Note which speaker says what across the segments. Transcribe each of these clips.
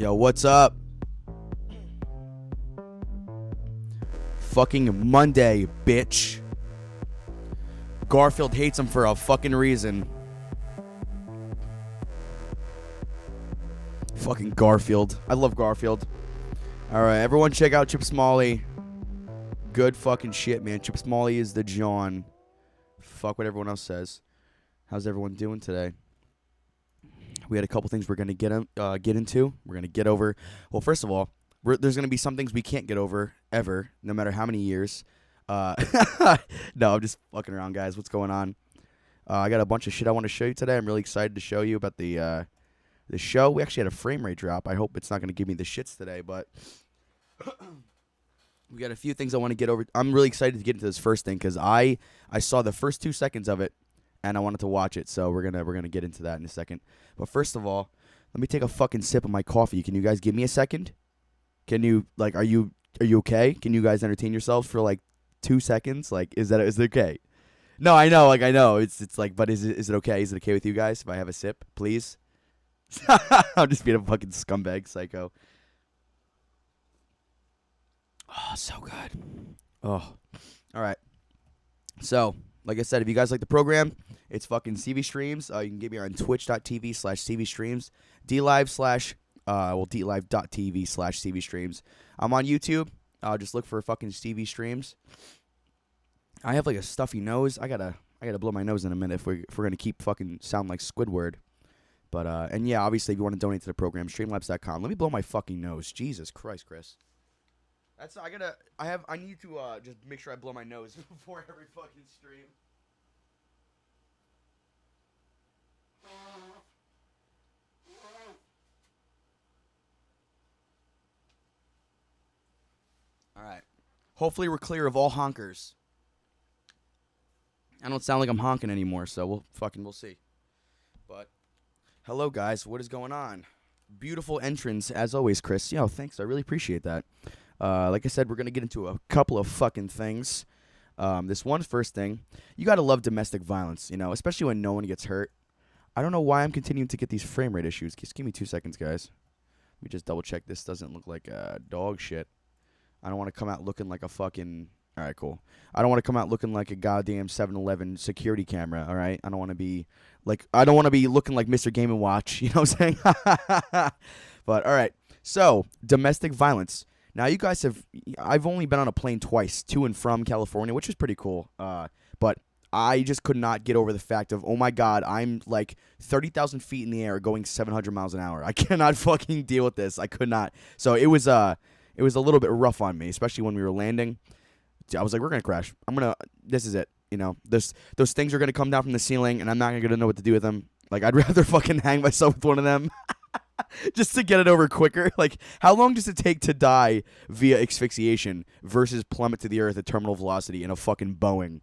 Speaker 1: Yo, what's up? Fucking Monday, bitch. Garfield hates him for a fucking reason. Fucking Garfield. I love Garfield. Alright, everyone check out Chip Smalley. Good fucking shit, man. Chip Smalley is the John. Fuck what everyone else says. How's everyone doing today? We had a couple things we're going to get into. We're going to get over. Well, first of all, there's going to be some things we can't get over ever, no matter how many years. No, I'm just fucking around, guys. What's going on? I got a bunch of shit I want to show you today. I'm really excited to show you about the show. We actually had a frame rate drop. I hope it's not going to give me the shits today, but we got a few things I want to get over. I'm really excited to get into this first thing because I saw the first 2 seconds of it, and I wanted to watch it, so we're gonna get into that in a second. But first of all, let me take a fucking sip of my coffee. Can you guys give me a second? Can you, like, are you okay? Can you guys entertain yourselves for like 2 seconds? Like, is it okay? No, I know, it's like, but is it okay? Is it okay with you guys if I have a sip, please? I'm just being a fucking scumbag psycho. Oh, so good. Oh, all right. So, like I said, if you guys like the program, it's fucking CV Streams. You can get me on twitch.tv/CV Streams, DLive.tv/CV Streams. I'm on YouTube. Just look for fucking CV Streams. I have like a stuffy nose. I gotta blow my nose in a minute if we're gonna keep fucking sound like Squidward. But and yeah, obviously if you want to donate to the program, streamlabs.com. Let me blow my fucking nose. Jesus Christ, Chris. I need to just make sure I blow my nose before every fucking stream. Alright. Hopefully we're clear of all honkers. I don't sound like I'm honking anymore, so we'll see. But hello guys, what is going on? Beautiful entrance as always, Chris. Yo, thanks. I really appreciate that. Like I said, we're going to get into a couple of fucking things. This one first thing, you got to love domestic violence, especially when no one gets hurt. I don't know why I'm continuing to get these frame rate issues. Just give me 2 seconds, guys. Let me just double check this doesn't look like dog shit. I don't want to come out looking like a fucking... All right, cool. I don't want to come out looking like a goddamn 7-Eleven security camera, all right? I don't want to be looking like Mr. Game & Watch, you know what I'm saying? But, all right. So, domestic violence. Now, you guys I've only been on a plane twice, to and from California, which is pretty cool. But I just could not get over the fact of, oh my God, I'm like 30,000 feet in the air going 700 miles an hour. I cannot fucking deal with this. I could not. So it was a little bit rough on me, especially when we were landing. I was like, we're going to crash. This is it. Those things are going to come down from the ceiling, and I'm not going to know what to do with them. Like, I'd rather fucking hang myself with one of them. Just to get it over quicker. Like, how long does it take to die via asphyxiation versus plummet to the earth at terminal velocity in a fucking Boeing?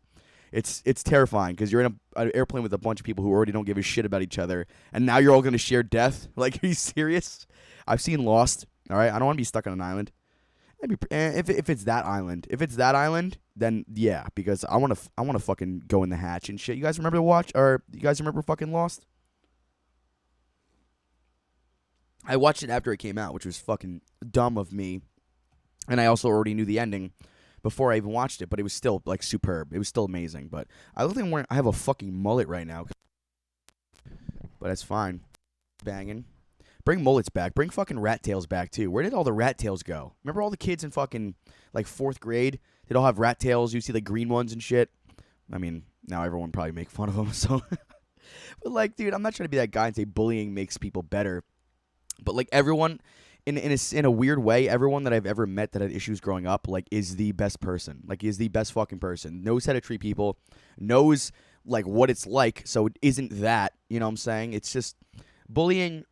Speaker 1: It's terrifying because you're in an airplane with a bunch of people who already don't give a shit about each other, and now you're all going to share death? Like, are you serious? I've seen Lost, all right? I don't want to be stuck on an island. If it's that island, then yeah, because I want to fucking go in the hatch and shit. You guys remember you guys remember fucking Lost? I watched it after it came out, which was fucking dumb of me. And I also already knew the ending before I even watched it, but it was still, like, superb. It was still amazing. But I don't think I have a fucking mullet right now. But that's fine. Banging. Bring mullets back. Bring fucking rat tails back, too. Where did all the rat tails go? Remember all the kids in fucking, like, 4th grade? They'd all have rat tails. You see the green ones and shit. I mean, now everyone probably make fun of them, so. But, like, dude, I'm not trying to be that guy and say bullying makes people better. But, like, everyone, in a weird way, everyone that I've ever met that had issues growing up, like, is the best person. Like, is the best fucking person. Knows how to treat people. Knows, like, what it's like. So it isn't that. You know what I'm saying? It's just bullying,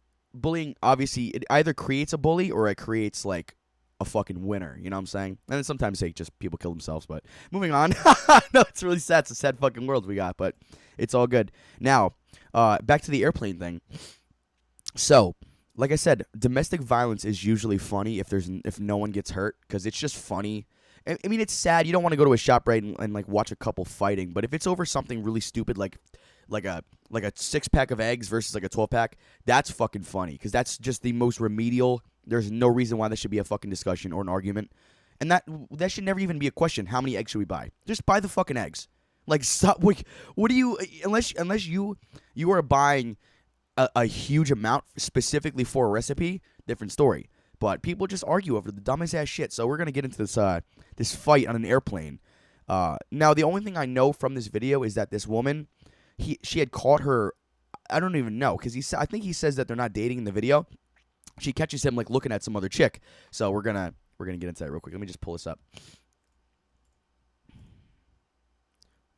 Speaker 1: obviously, it either creates a bully or it creates, like, a fucking winner. You know what I'm saying? And then sometimes just people kill themselves. But moving on. No, it's really sad. It's a sad fucking world we got. But it's all good. Now, back to the airplane thing. So... like I said, domestic violence is usually funny if no one gets hurt because it's just funny. I mean, it's sad. You don't want to go to a shop right and like watch a couple fighting, but if it's over something really stupid like like a 6-pack of eggs versus like a 12-pack, that's fucking funny because that's just the most remedial. There's no reason why this should be a fucking discussion or an argument. And that should never even be a question. How many eggs should we buy? Just buy the fucking eggs. Like, stop. Like, what do you, unless you are buying a huge amount specifically for a recipe, different story. But people just argue over the dumbest ass shit. So we're gonna get into this fight on an airplane. Now the only thing I know from this video is that this woman, she had caught her. I don't even know because I think he says that they're not dating in the video. She catches him like looking at some other chick. So we're gonna get into that real quick. Let me just pull this up.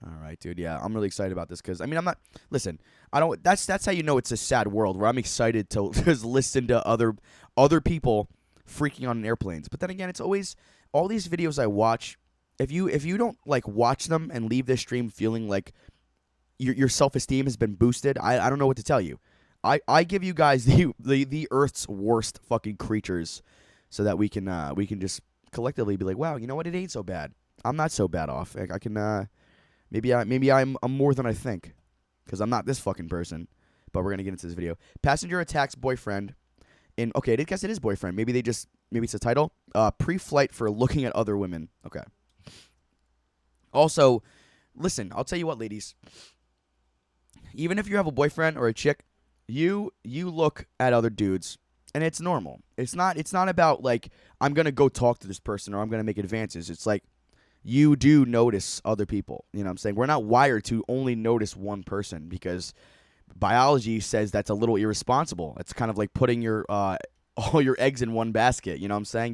Speaker 1: All right, dude. Yeah, I'm really excited about this because I'm not. Listen, I don't. That's how you know it's a sad world where I'm excited to just listen to other people freaking on airplanes. But then again, it's always all these videos I watch. If you don't like watch them and leave this stream feeling like your self-esteem has been boosted, I don't know what to tell you. I give you guys the Earth's worst fucking creatures, so that we can just collectively be like, wow, you know what? It ain't so bad. I'm not so bad off. I can maybe I'm more than I think, because I'm not this fucking person. But we're gonna get into this video. Passenger attacks boyfriend. Okay, I guess it is boyfriend. Maybe it's a title. Pre-flight for looking at other women. Okay. Also, listen, I'll tell you what, ladies. Even if you have a boyfriend or a chick, you look at other dudes, and it's normal. It's not about like I'm gonna go talk to this person or I'm gonna make advances. It's like you do notice other people. You know what I'm saying? We're not wired to only notice one person because biology says that's a little irresponsible. It's kind of like putting your all your eggs in one basket. You know what I'm saying?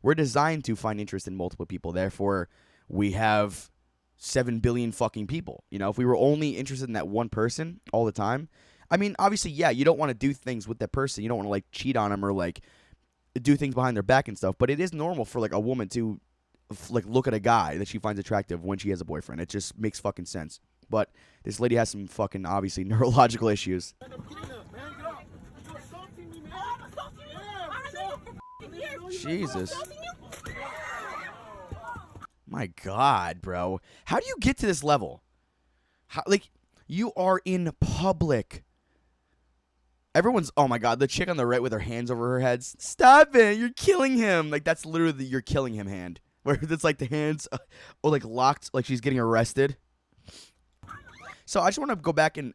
Speaker 1: We're designed to find interest in multiple people. Therefore, we have 7 billion fucking people. You know, if we were only interested in that one person all the time, I mean, obviously, yeah, you don't want to do things with that person. You don't want to like cheat on them or like do things behind their back and stuff. But it is normal for like a woman to like look at a guy that she finds attractive when she has a boyfriend. It just makes fucking sense. But this lady has some fucking obviously neurological issues. Jesus. My God, bro. How do you get to this level? Like, you are in public. Everyone's, oh my God, the chick on the right with her hands over her head. Stop it. You're killing him. Like, that's literally the you're killing him hand. Where it's like the hands like locked, like she's getting arrested. So I just want to go back and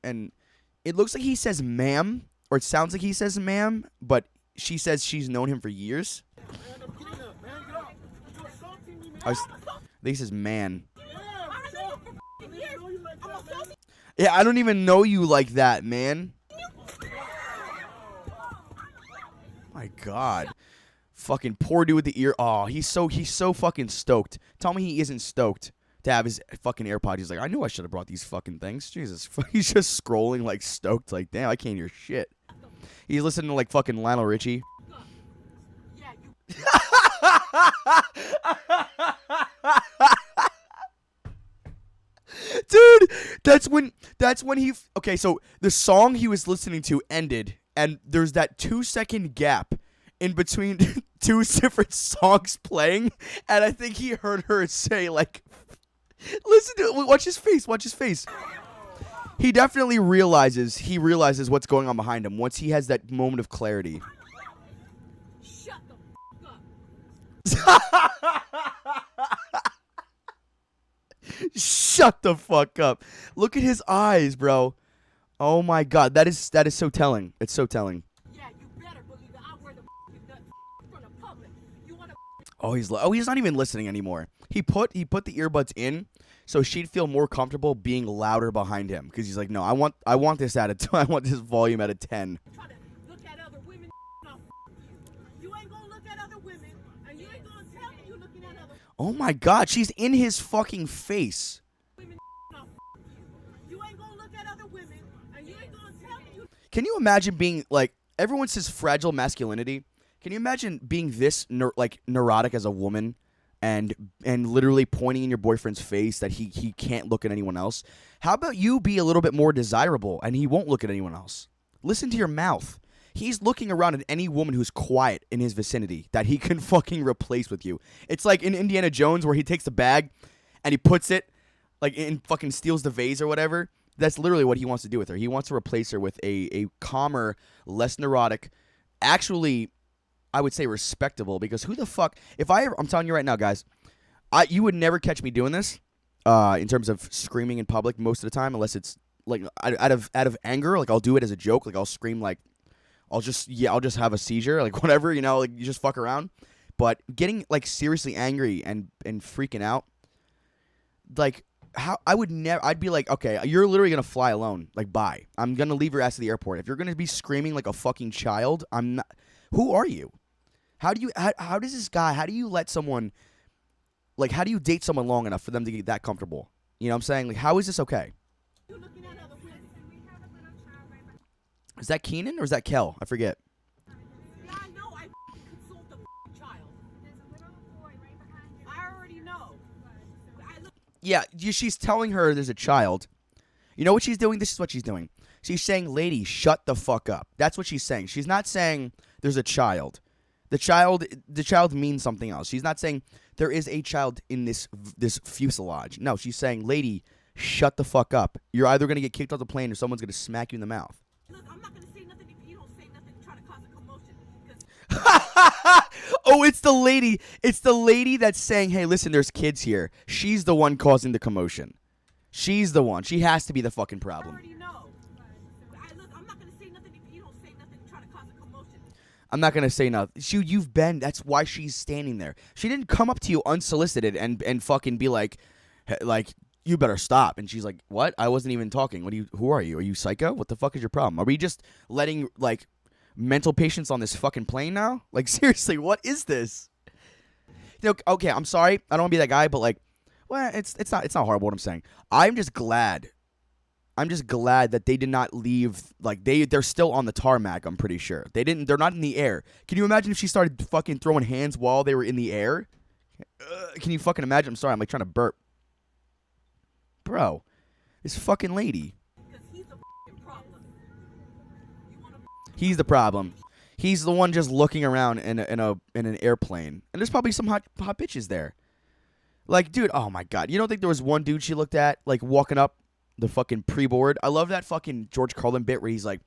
Speaker 1: it looks like he says ma'am, or it sounds like he says ma'am, but she says she's known him for years. I think he says man. Yeah, I don't even know you like that, man. My God. Fucking poor dude with the ear. Oh, he's so fucking stoked. Tell me he isn't stoked to have his fucking AirPods. He's like, I knew I should have brought these fucking things. Jesus. He's just scrolling like stoked. Like, damn, I can't hear shit. He's listening to like fucking Lionel Richie. Dude, that's when he okay, so the song he was listening to ended and there's that 2-second gap in between two different songs playing, and I think he heard her say like listen to it, watch his face. He definitely realizes what's going on behind him once he has that moment of clarity.
Speaker 2: Shut the fuck up.
Speaker 1: Shut the fuck up. Look at his eyes, bro. Oh my God, that is so telling. It's so telling.
Speaker 2: Yeah, you better believe that I wear the nuts from the public. You wanna
Speaker 1: He's not even listening anymore. He put the earbuds in so she'd feel more comfortable being louder behind him because he's like, no, I want this I want this volume at a 10.
Speaker 2: try to look at other women. No, you ain't gonna look at other women, and you ain't gonna tell me you looking at other
Speaker 1: Oh my God, she's in his fucking face.
Speaker 2: women. No, you ain't gonna look at other women, and you ain't gonna tell me you.
Speaker 1: Can you imagine being like everyone says fragile masculinity? Can you imagine being this neurotic as a woman and literally pointing in your boyfriend's face that he can't look at anyone else? How about you be a little bit more desirable and he won't look at anyone else? Listen to your mouth. He's looking around at any woman who's quiet in his vicinity that he can fucking replace with you. It's like in Indiana Jones where he takes the bag and he puts it like and fucking steals the vase or whatever. That's literally what he wants to do with her. He wants to replace her with a calmer, less neurotic, actually, I would say respectable. Because who the fuck? I'm telling you right now, guys, you would never catch me doing this. In terms of screaming in public most of the time, unless it's like out of anger. Like I'll do it as a joke. Like I'll scream like I'll just have a seizure. Like whatever, like you just fuck around. But getting like seriously angry and freaking out, like. How I would never. I'd be like, okay, you're literally gonna fly alone. Like, bye. I'm gonna leave your ass at the airport. If you're gonna be screaming like a fucking child, I'm not. Who are you? How does this guy? How do you let someone? Like, how do you date someone long enough for them to get that comfortable? You know what I'm saying? Like, how is this okay?
Speaker 2: You looking at other women.
Speaker 1: Is that Keenan or is that Kel? I forget.
Speaker 2: Yeah, I know. I consult the child. I already know.
Speaker 1: Yeah, she's telling her there's a child. You know what she's doing? This is what she's doing. She's saying, lady, shut the fuck up. That's what she's saying. She's not saying there's a child. The child means something else. She's not saying there is a child in this fuselage. No, she's saying, lady, shut the fuck up. You're either going to get kicked off the plane or someone's going to smack you in the mouth.
Speaker 2: Look, I'm not going to say nothing if you don't say nothing to try to cause a commotion.
Speaker 1: Oh, it's the lady. It's the lady that's saying, hey, listen, there's kids here. She's the one causing the commotion. She's the one. She has to be the fucking
Speaker 2: I
Speaker 1: problem.
Speaker 2: already know. Look, I'm not going to say nothing if you don't say nothing to try to cause a commotion.
Speaker 1: I'm not going to say nothing. That's why she's standing there. She didn't come up to you unsolicited and fucking be like, you better stop. And she's like, what? I wasn't even talking. Who are you? Are you psycho? What the fuck is your problem? Are we just letting, like, mental patients on this fucking plane now? Like, seriously, what is this? Okay, I'm sorry. I don't want to be that guy, but like, well, it's not horrible what I'm saying. I'm just glad that they did not leave. Like they're still on the tarmac. I'm pretty sure they're not in the air. Can you imagine if she started fucking throwing hands while they were in the air? Can you fucking imagine? I'm sorry. I'm like trying to burp, bro. This fucking lady.
Speaker 2: Because he's the fucking problem.
Speaker 1: He's the problem. He's the one just looking around in an airplane, and there's probably some hot bitches there. Like, dude, oh my god, you don't think there was one dude she looked at like walking up the fucking pre-board? I love that fucking George Carlin bit where he's like,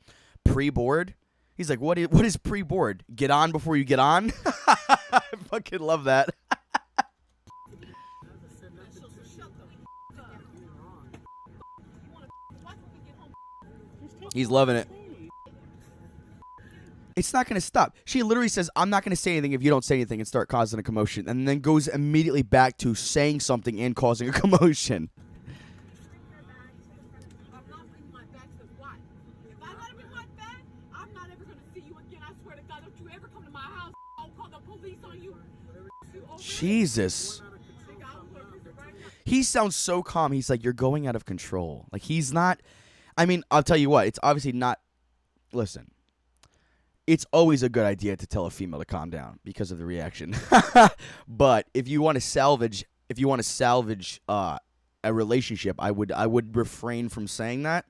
Speaker 1: pre-board. He's like, what is pre-board? Get on before you get on. I fucking love that. He's loving it. It's not going to stop. She literally says, I'm not going to say anything if you don't say anything, and start causing a commotion. And then goes immediately back to saying something and causing a commotion.
Speaker 2: I'm not bringing my bag to what? If I let him in my bag, I'm not ever going to see you again. I swear to God, don't you ever come to my house. I'll call the police on you.
Speaker 1: Jesus. He sounds so calm. He's like, you're going out of control. Like, he's not. I mean, I'll tell you what. It's obviously not. Listen. It's always a good idea to tell a female to calm down because of the reaction. But if you want to salvage a relationship, I would refrain from saying that.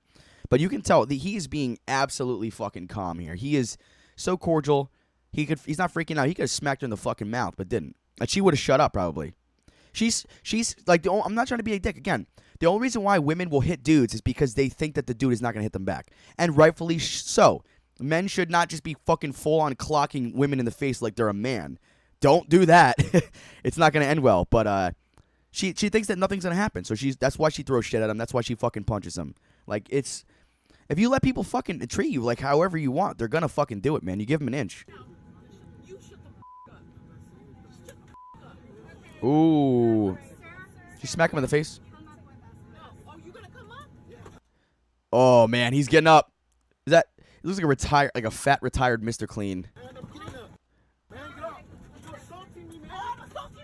Speaker 1: But you can tell that he is being absolutely fucking calm here. He is so cordial. He's not freaking out. He could have smacked her in the fucking mouth, but didn't. And she would have shut up probably. She's like, I'm not trying to be a dick again. The only reason why women will hit dudes is because they think that the dude is not going to hit them back, and rightfully so. Men should not just be fucking full-on clocking women in the face like they're a man. Don't do that. It's not going to end well. But she thinks that nothing's going to happen. So that's why she throws shit at him. That's why she fucking punches him. Like, it's... If you let people fucking treat you like however you want, they're going to fucking do it, man. You give them an inch.
Speaker 2: You shut the up. Shut the up.
Speaker 1: Ooh. She smack him in the face.
Speaker 2: No. Oh, you going to come up?
Speaker 1: Oh, man. He's getting up. Is that... It looks like a fat retired Mr. Clean.
Speaker 2: Man, get up. You're assaulting me, man. Oh, I'm assaulting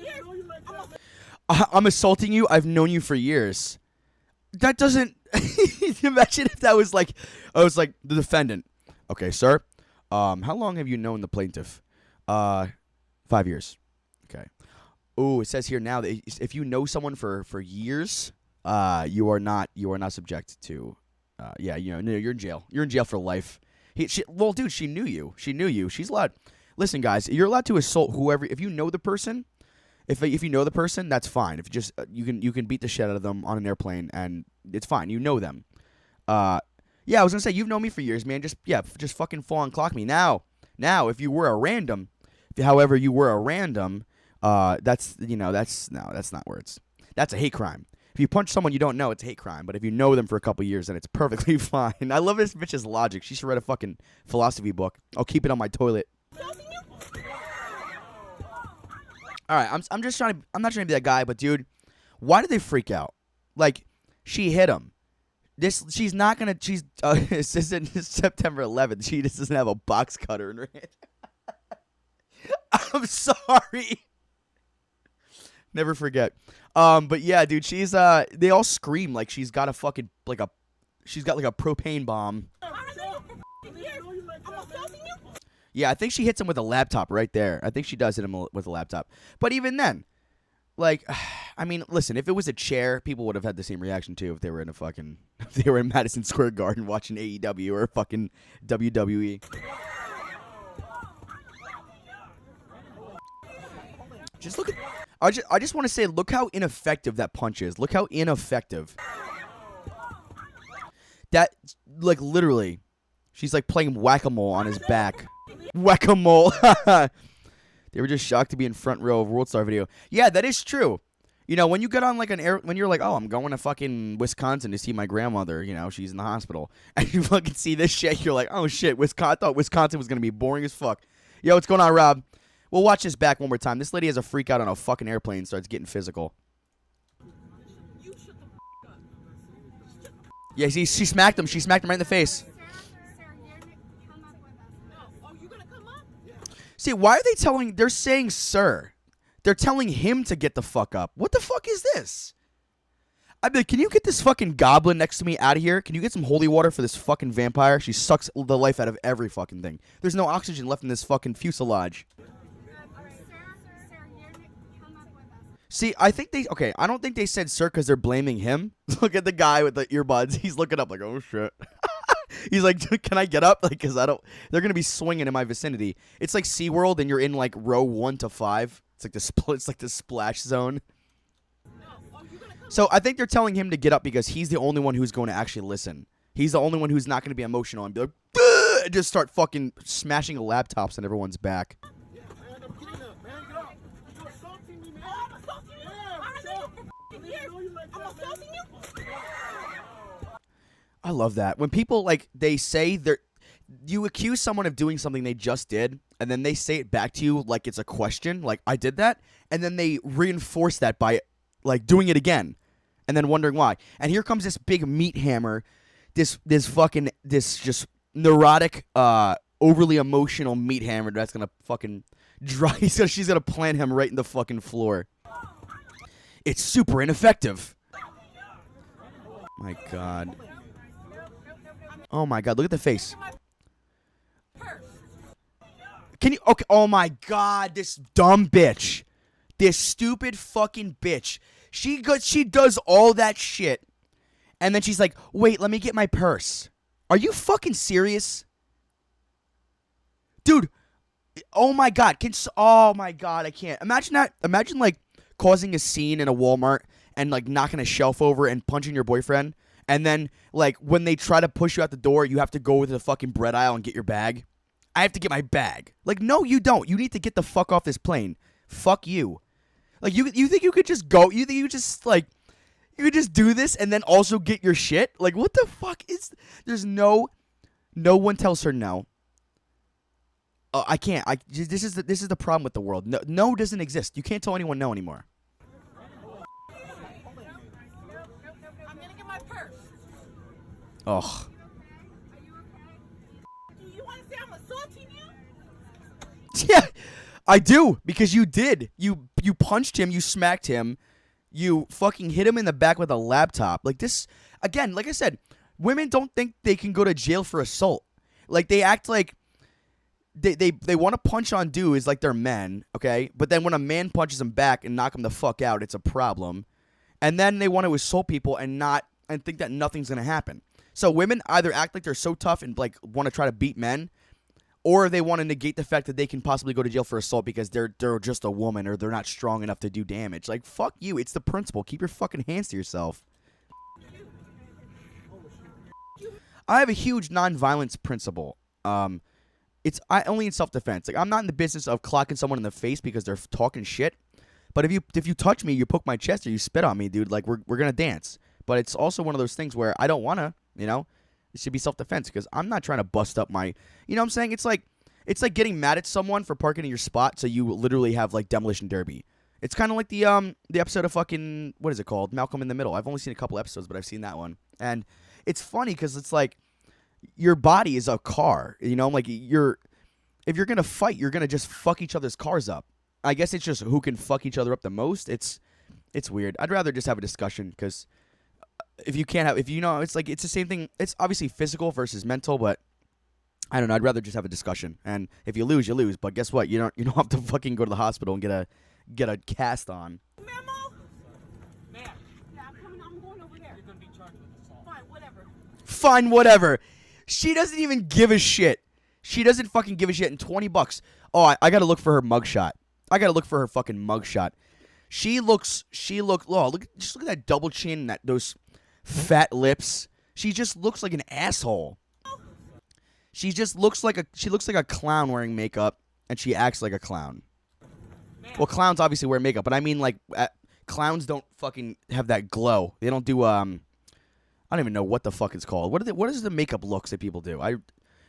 Speaker 2: you? I know you for years.
Speaker 1: I'm assaulting you? I've known you for years. That doesn't... Imagine if that was like... I was like, the defendant. Okay, sir. How long have you known the plaintiff? 5 years. Okay. Ooh, it says here now that if you know someone for years, you are not subject to... yeah, you're in jail. You're in jail for life. Dude, she knew you. She's allowed. Listen, guys, you're allowed to assault whoever. If you know the person, If you know the person, that's fine. If you just you can beat the shit out of them on an airplane and it's fine. You know them. Yeah, I was gonna say you've known me for years, man. Just fucking fall and clock me now. If you were a random, however you were a random, that's not words. That's a hate crime. If you punch someone you don't know, it's a hate crime. But if you know them for a couple years, then it's perfectly fine. I love this bitch's logic. She should write a fucking philosophy book. I'll keep it on my toilet. All right, I'm not trying to be that guy, but dude, why did they freak out? Like, she hit him. She's not gonna. This isn't September 11th. She just doesn't have a box cutter in her hand. I'm sorry. Never forget. But yeah, dude, she's they all scream like she's got a fucking she's got like a propane bomb. Yeah, I think she hits him with a laptop right there. I think she does hit him with a laptop. But even then, like, I mean, listen, if it was a chair, people would have had the same reaction too if they were in if they were in Madison Square Garden watching AEW or fucking WWE. Just look at. I just want to say, look how ineffective that punch is. Look how ineffective. That, like, literally, she's like playing whack-a-mole on his back. Whack-a-mole. They were just shocked to be in front row of World Star video. Yeah, that is true. You know, when you get on like when you're like, oh, I'm going to fucking Wisconsin to see my grandmother, you know, she's in the hospital, and you fucking see this shit, you're like, oh shit, I thought Wisconsin was gonna be boring as fuck. Yo, what's going on, Rob? We'll watch this back one more time. This lady has a freak out on a fucking airplane and starts getting physical. Yeah, she smacked him. She smacked him right in the face. See, why are they they're saying sir? They're telling him to get the fuck up. What the fuck is this? I'd be like, can you get this fucking goblin next to me out of here? Can you get some holy water for this fucking vampire? She sucks the life out of every fucking thing. There's no oxygen left in this fucking fuselage. See, I don't think they said sir because they're blaming him. Look at the guy with the earbuds. He's looking up like, oh shit. He's like, can I get up? Like, cause they're gonna be swinging in my vicinity. It's like SeaWorld and you're in like row 1 to 5. It's like the splash zone. So I think they're telling him to get up because he's the only one who's going to actually listen. He's the only one who's not going to be emotional and be like, and just start fucking smashing laptops on everyone's back. I love that. When people, like, they say you accuse someone of doing something they just did, and then they say it back to you like it's a question, like, I did that, and then they reinforce that by, like, doing it again, and then wondering why. And here comes this big meat hammer, this just neurotic, overly emotional meat hammer that's gonna fucking she's gonna plant him right in the fucking floor. It's super ineffective. My God. Oh my God, look at the face. Can you, okay, oh my God, this dumb bitch. This stupid fucking bitch. She does all that shit. And then she's like, wait, let me get my purse. Are you fucking serious? Dude, oh my God, oh my God, I can't. Imagine that, imagine like causing a scene in a Walmart and like knocking a shelf over and punching your boyfriend. And then, like, when they try to push you out the door, you have to go to the fucking bread aisle and get your bag. I have to get my bag. Like, no, you don't. You need to get the fuck off this plane. Fuck you. Like, you think you could just go? You think you just, like, you could just do this and then also get your shit? Like, what the fuck is... There's no one tells her no. I can't. This is the problem with the world. No doesn't exist. You can't tell anyone no anymore. Ugh.
Speaker 2: Are you okay? You want to say I'm assaulting you?
Speaker 1: Yeah, I do, because you did. You punched him, you smacked him, you fucking hit him in the back with a laptop. Like this, again, like I said, women don't think they can go to jail for assault. Like they act like they want to punch on dudes like they're men, okay? But then when a man punches them back and knock them the fuck out, it's a problem. And then they want to assault people and think that nothing's going to happen. So women either act like they're so tough and like want to try to beat men, or they want to negate the fact that they can possibly go to jail for assault because they're just a woman or they're not strong enough to do damage. Like, fuck you. It's the principle. Keep your fucking hands to yourself. I have a huge nonviolence principle. It's only in self-defense. Like, I'm not in the business of clocking someone in the face because they're talking shit. But if you touch me, you poke my chest, or you spit on me, dude, like, we're gonna dance. But it's also one of those things where I don't wanna, you know. It should be self-defense because I'm not trying to bust up my, you know what I'm saying? It's like getting mad at someone for parking in your spot, so you literally have like demolition derby. It's kind of like the episode of fucking, what is it called? Malcolm in the Middle. I've only seen a couple episodes, but I've seen that one. And it's funny because it's like your body is a car, you know? Like, if you're going to fight, you're going to just fuck each other's cars up. I guess it's just who can fuck each other up the most. It's weird. I'd rather just have a discussion because if you know, it's like, it's the same thing. It's obviously physical versus mental, but I don't know. I'd rather just have a discussion. And if you lose, you lose. But guess what? You don't have to fucking go to the hospital and get a cast on.
Speaker 2: Memo?
Speaker 3: Ma'am,
Speaker 2: Yeah, I'm going over there.
Speaker 3: you're going to be charged with assault.
Speaker 2: Fine, whatever.
Speaker 1: Fine, whatever. She doesn't even give a shit. She doesn't fucking give a shit. And $20. Oh, I gotta look for her mugshot. I gotta look for her fucking mugshot. Oh, just look at that double chin and those fat lips. She just looks like an asshole. She looks like a clown wearing makeup, and she acts like a clown. Well, clowns obviously wear makeup, but I mean, like, clowns don't fucking have that glow. They don't do I don't even know what the fuck it's called. What is the makeup looks that people do?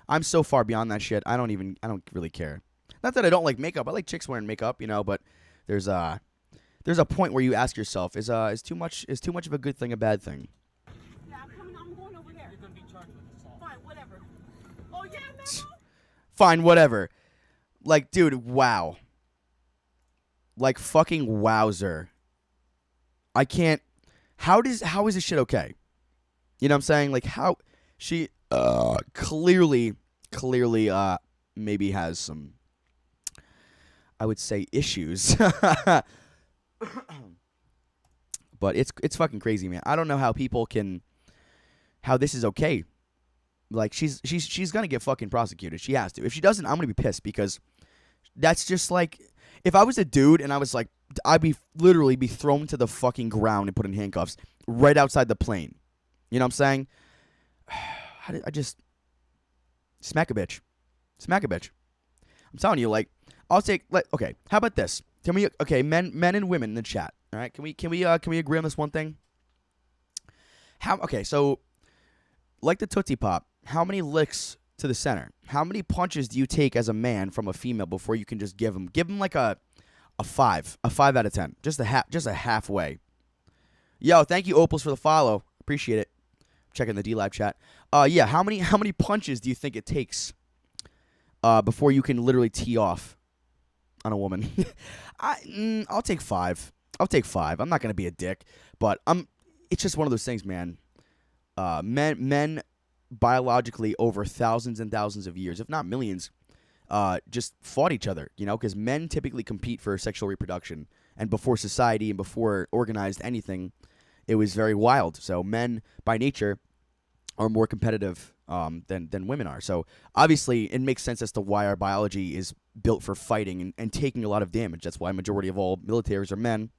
Speaker 1: I'm so far beyond that shit. I don't really care. Not that I don't like makeup. I like chicks wearing makeup, you know, but there's a point where you ask yourself, is too much of a good thing a bad thing?
Speaker 2: Yeah, I'm going over there.
Speaker 3: You're going to be charged with assault.
Speaker 2: Fine, whatever. Oh, yeah, Memo?
Speaker 1: Fine, whatever. Like, dude, wow. Like, fucking wowzer. I can't. How is this shit okay? You know what I'm saying? Like, how she clearly maybe has some, I would say, issues. But it's fucking crazy, man. I don't know how people how this is okay. Like, she's gonna get fucking prosecuted. She has to. If she doesn't, I'm gonna be pissed because that's just like, if I was a dude and I was like, I'd literally be thrown to the fucking ground and put in handcuffs right outside the plane. You know what I'm saying? I just smack a bitch. Smack a bitch. I'm telling you, like, I'll take, like, okay, how about this? Can we, okay, men and women in the chat, all right? Can we agree on this one thing? Okay, so, like the Tootsie Pop, how many licks to the center? How many punches do you take as a man from a female before you can just give them like a 5 out of 10, just a halfway? Yo, thank you, Opals, for the follow. Appreciate it. Checking the D-Live chat. Yeah, how many punches do you think it takes before you can literally tee off on a woman? I'll take 5. I'll take 5. I'm not gonna be a dick, but it's just one of those things, man. Men biologically over thousands and thousands of years, if not millions, just fought each other. You know, because men typically compete for sexual reproduction, and before society and before organized anything, it was very wild. So men, by nature, are more competitive than women are. So obviously, it makes sense as to why our biology is built for fighting and taking a lot of damage. That's why a majority of all militaries are men.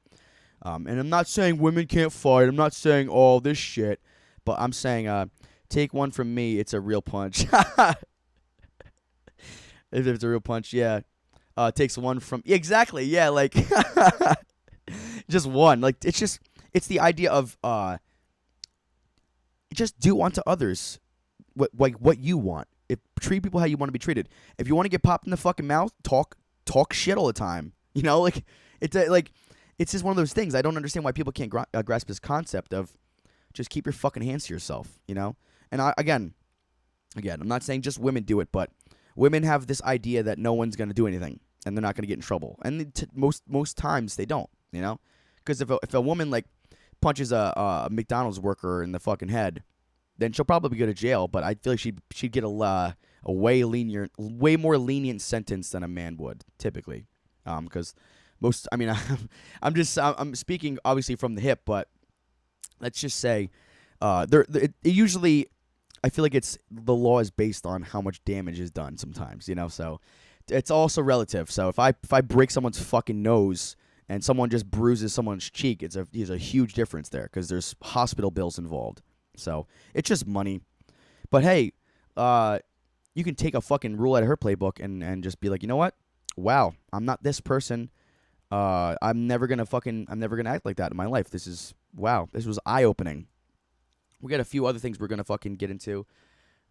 Speaker 1: And I'm not saying women can't fight. I'm not saying all this shit. But I'm saying, take one from me. It's a real punch. If it's a real punch, yeah. Takes one from... Exactly, yeah, like... just one. Like, it's the idea of... just do unto others what you want. Treat people how you want to be treated. If you want to get popped in the fucking mouth, talk shit all the time. You know, like it's just one of those things. I don't understand why people can't grasp this concept of just keep your fucking hands to yourself. You know, and again, I'm not saying just women do it, but women have this idea that no one's gonna do anything and they're not gonna get in trouble, and most times they don't. You know, because if a woman like punches a McDonald's worker in the fucking head, then she'll probably go to jail. But I feel like she'd get a way more lenient sentence than a man would typically, because most. I mean, I'm speaking obviously from the hip, but let's just say, usually I feel like the law is based on how much damage is done sometimes, so it's also relative. So if I break someone's fucking nose and someone just bruises someone's cheek, there's a huge difference there because there's hospital bills involved. So it's just money. But hey, you can take a fucking rule out of her playbook and just be like, you know what? Wow, I'm not this person. I'm never gonna act like that in my life. This was eye-opening. We got a few other things we're gonna fucking get into.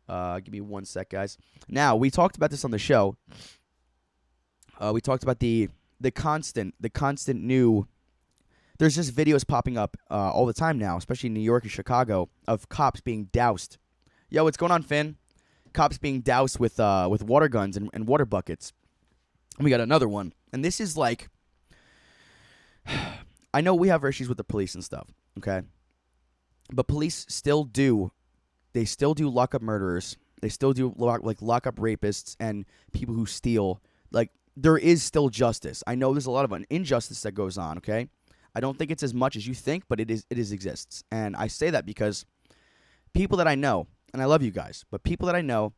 Speaker 1: Give me one sec, guys. Now, we talked about this on the show. We talked about the constant new. There's just videos popping up all the time now, especially in New York and Chicago, of cops being doused. Yo, what's going on, Finn? Cops being doused with water guns and water buckets. And we got another one, and this is like, I know we have our issues with the police and stuff, okay? But police still do lock up murderers. They still do lock up rapists and people who steal. Like, there is still justice. I know there's a lot of an injustice that goes on, okay? I don't think it's as much as you think, but it exists. And I say that because people that I know, and I love you guys, but people that I know,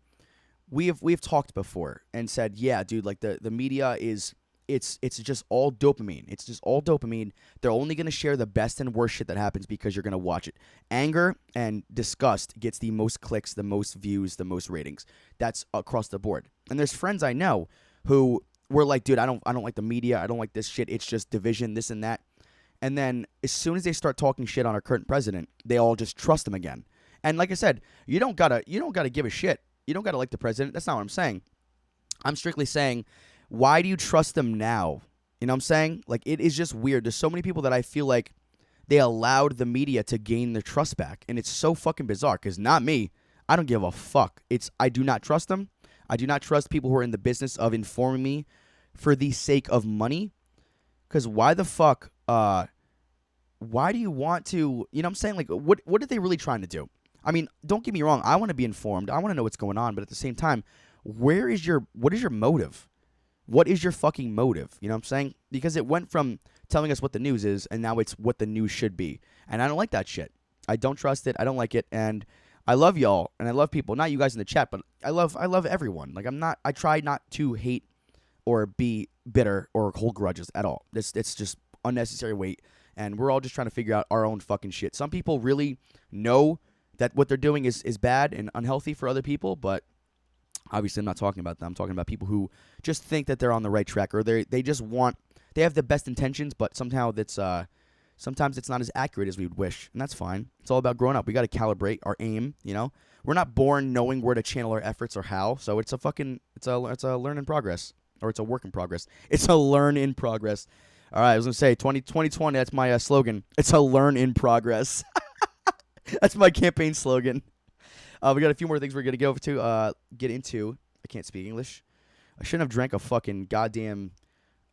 Speaker 1: we've talked before and said, yeah, dude, like the media is it's just all dopamine. It's just all dopamine. They're only going to share the best and worst shit that happens because you're going to watch it. Anger and disgust gets the most clicks, the most views, the most ratings. That's across the board. And there's friends I know who were like, dude, I don't like the media. I don't like this shit. It's just division, this and that. And then as soon as they start talking shit on our current president, they all just trust him again. And like I said, you don't gotta give a shit. You don't gotta like the president. That's not what I'm saying. I'm strictly saying, why do you trust them now? You know what I'm saying? Like, it is just weird. There's so many people that I feel like they allowed the media to gain their trust back. And it's so fucking bizarre because not me. I don't give a fuck. I do not trust them. I do not trust people who are in the business of informing me for the sake of money. Because why the fuck, why do you want to, you know what I'm saying? Like, what are they really trying to do? I mean, don't get me wrong. I want to be informed. I want to know what's going on. But at the same time, what is your motive? What is your fucking motive? You know what I'm saying? Because it went from telling us what the news is, and now it's what the news should be. And I don't like that shit. I don't trust it. I don't like it. And I love y'all, and I love people. Not you guys in the chat, but I love everyone. Like, I try not to hate or be bitter or hold grudges at all. It's just unnecessary weight. And we're all just trying to figure out our own fucking shit. Some people really know that what they're doing is bad and unhealthy for other people, but obviously I'm not talking about them. I'm talking about people who just think that they're on the right track, or they have the best intentions, but somehow sometimes it's not as accurate as we would wish, and that's fine. It's all about growing up. We got to calibrate our aim, you know? We're not born knowing where to channel our efforts or how, so it's a learn in progress, or it's a work in progress. It's a learn in progress. All right, I was going to say 2020, that's my slogan. It's a learn in progress. That's my campaign slogan. We got a few more things we're going to get into. I can't speak English. I shouldn't have drank a fucking goddamn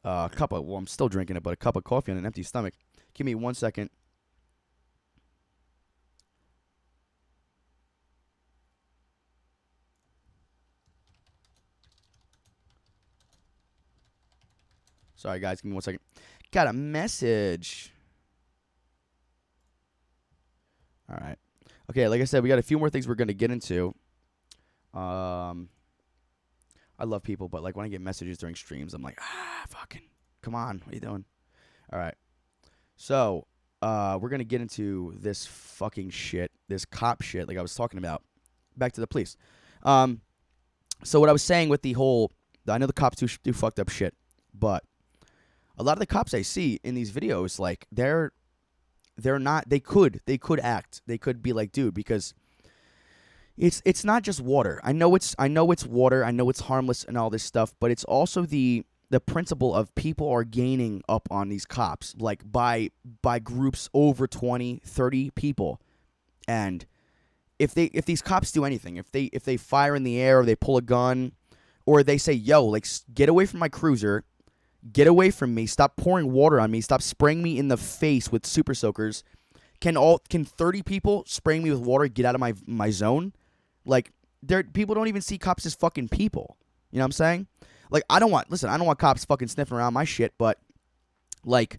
Speaker 1: cup of, well, I'm still drinking it, but a cup of coffee on an empty stomach. Give me 1 second. Sorry, guys. Give me 1 second. Got a message. All right. Okay, like I said, we got a few more things we're going to get into. I love people, but like when I get messages during streams, I'm like, fucking, come on. What are you doing? All right. So, we're going to get into this fucking shit, this cop shit like I was talking about. Back to the police. So what I was saying with the whole, I know the cops do fucked up shit, but a lot of the cops I see in these videos, like, they're not, they could act. They could be like, dude, because it's not just water. I know it's water. I know it's harmless and all this stuff, but it's also the principle of people are gaining up on these cops, like by groups over 20, 30 people. And if these cops do anything, if they fire in the air or they pull a gun or they say, yo, like, get away from my cruiser, get away from me, stop pouring water on me, stop spraying me in the face with super soakers. Can 30 people spraying me with water get out of my zone? Like, people don't even see cops as fucking people. You know what I'm saying? Like, I don't want cops fucking sniffing around my shit, but like,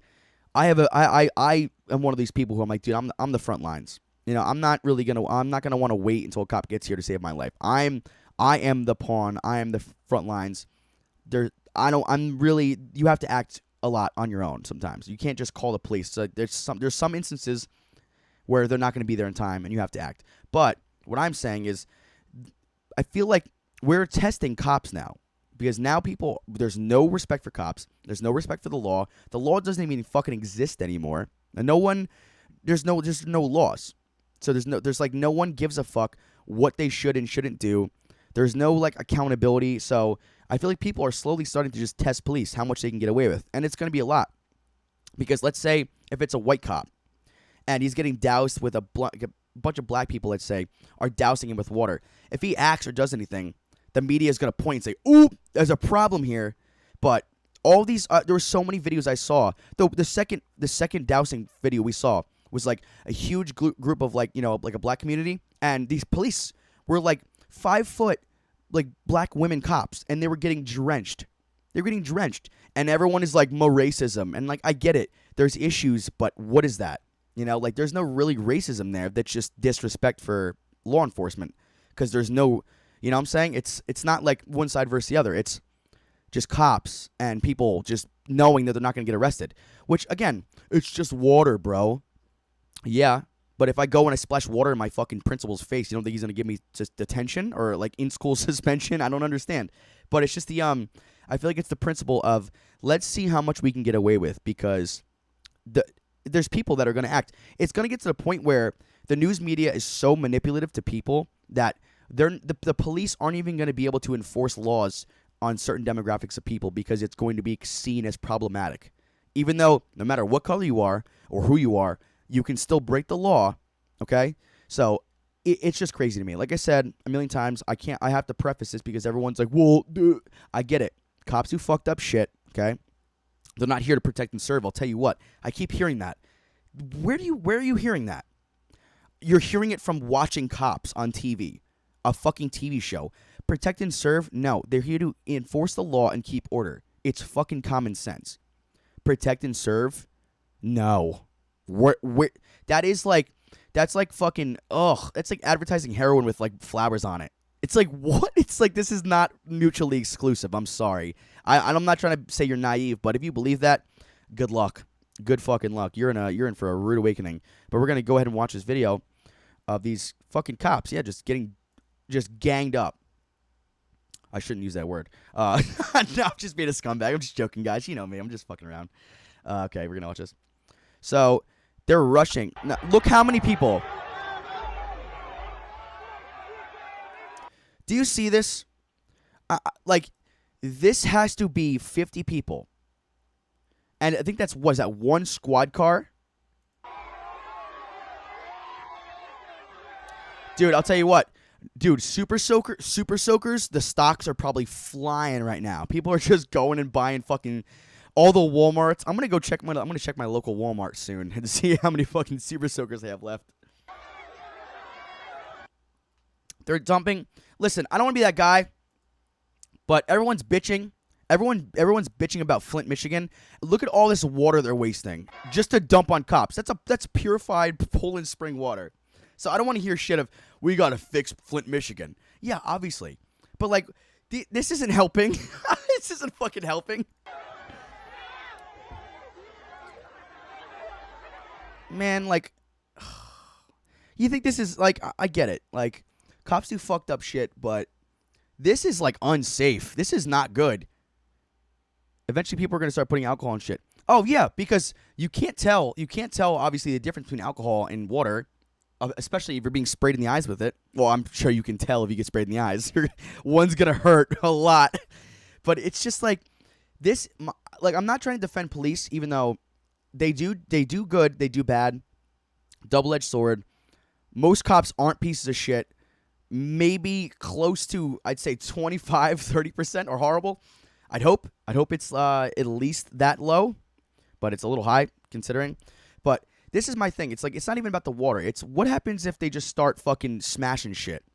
Speaker 1: I am one of these people who I'm like, dude, I'm the front lines. I'm not gonna want to wait until a cop gets here to save my life. I am the pawn. I am the front lines. You have to act a lot on your own sometimes. You can't just call the police. So there's some instances where they're not going to be there in time and you have to act. But what I'm saying is I feel like we're testing cops now because now there's no respect for cops. There's no respect for the law. The law doesn't even fucking exist anymore. And there's no laws. So there's like no one gives a fuck what they should and shouldn't do. There's no like accountability. So I feel like people are slowly starting to just test police how much they can get away with. And it's going to be a lot. Because let's say if it's a white cop and he's getting doused with a bunch of black people, let's say, are dousing him with water. If he acts or does anything, the media is going to point and say, "Ooh, there's a problem here." But all these, there were so many videos I saw. The second dousing video we saw was like a huge group of like a black community, and these police were like 5 foot, like black women cops, and they were getting drenched. And everyone is like, more racism. And like, I get it. There's issues, but what is that? Like there's no really racism there. That's just disrespect for law enforcement. Because there's no, what I'm saying? It's not like one side versus the other. It's just cops and people just knowing that they're not going to get arrested. Which, again, it's just water, bro. Yeah. But if I go and I splash water in my fucking principal's face, you don't think he's going to give me just detention or like in-school suspension? I don't understand. But it's just I feel like it's the principle of let's see how much we can get away with because there's people that are going to act. It's going to get to the point where the news media is so manipulative to people that the police aren't even going to be able to enforce laws on certain demographics of people because it's going to be seen as problematic. Even though no matter what color you are or who you are, you can still break the law, okay? So it's just crazy to me. Like I said a million times, I have to preface this because everyone's like, well, dude. I get it. Cops who fucked up shit, okay? They're not here to protect and serve. I'll tell you what. I keep hearing that. Where are you hearing that? You're hearing it from watching cops on TV, a fucking TV show. Protect and serve? No, they're here to enforce the law and keep order. It's fucking common sense. Protect and serve? No. That's like fucking, that's like advertising heroin with like flowers on it. It's like, what? It's like, this is not mutually exclusive. I'm sorry. I'm not trying to say you're naive, but if you believe that, good luck. Good fucking luck. You're in for a rude awakening. But we're going to go ahead and watch this video of these fucking cops, just ganged up. I shouldn't use that word. No, I'm just being a scumbag. I'm just joking, guys. You know me. I'm just fucking around. Okay, we're going to watch this. So, they're rushing. Now, look how many people. Do you see this? Like, this has to be 50 people. And I think was that one squad car? Dude, I'll tell you what. Dude, Super Soakers, the stocks are probably flying right now. People are just going and buying fucking all the Walmarts. I'm gonna check my local Walmart soon and see how many fucking Super Soakers they have left. They're dumping. Listen, I don't want to be that guy, but everyone's bitching. Everyone's bitching about Flint, Michigan. Look at all this water they're wasting just to dump on cops. That's purified Poland Spring water. So I don't want to hear shit of we gotta fix Flint, Michigan. Yeah, obviously, but like this isn't helping. This isn't fucking helping. Man, like, you think this is like I get it. Like, cops do fucked up shit, but this is like unsafe. This is not good. Eventually, people are gonna start putting alcohol in shit. Oh yeah, because you can't tell obviously the difference between alcohol and water, especially if you're being sprayed in the eyes with it. Well, I'm sure you can tell if you get sprayed in the eyes. One's gonna hurt a lot, but it's just like this. Like, I'm not trying to defend police, even though they do good, they do bad. Double-edged sword. Most cops aren't pieces of shit. Maybe close to, I'd say 25-30% are horrible. I'd hope it's at least that low, but it's a little high considering. But this is my thing. It's like, it's not even about the water. It's what happens if they just start fucking smashing shit.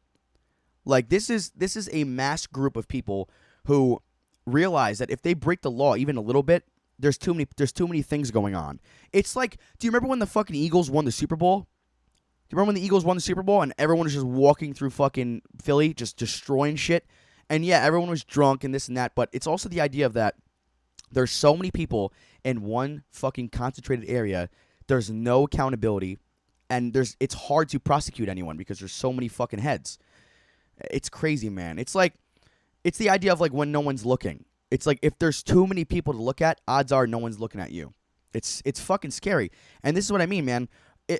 Speaker 1: Like, this is a mass group of people who realize that if they break the law even a little bit, there's too many things going on. It's like, do you remember when the fucking Eagles won the Super Bowl? you remember when the Eagles won the Super Bowl and everyone was just walking through fucking Philly, just destroying shit? And yeah, everyone was drunk and this and that, but it's also the idea of that there's so many people in one fucking concentrated area. There's no accountability, and it's hard to prosecute anyone because there's so many fucking heads. It's crazy, man. It's the idea of like when no one's looking. It's like if there's too many people to look at, odds are no one's looking at you. It's fucking scary. And this is what I mean, man.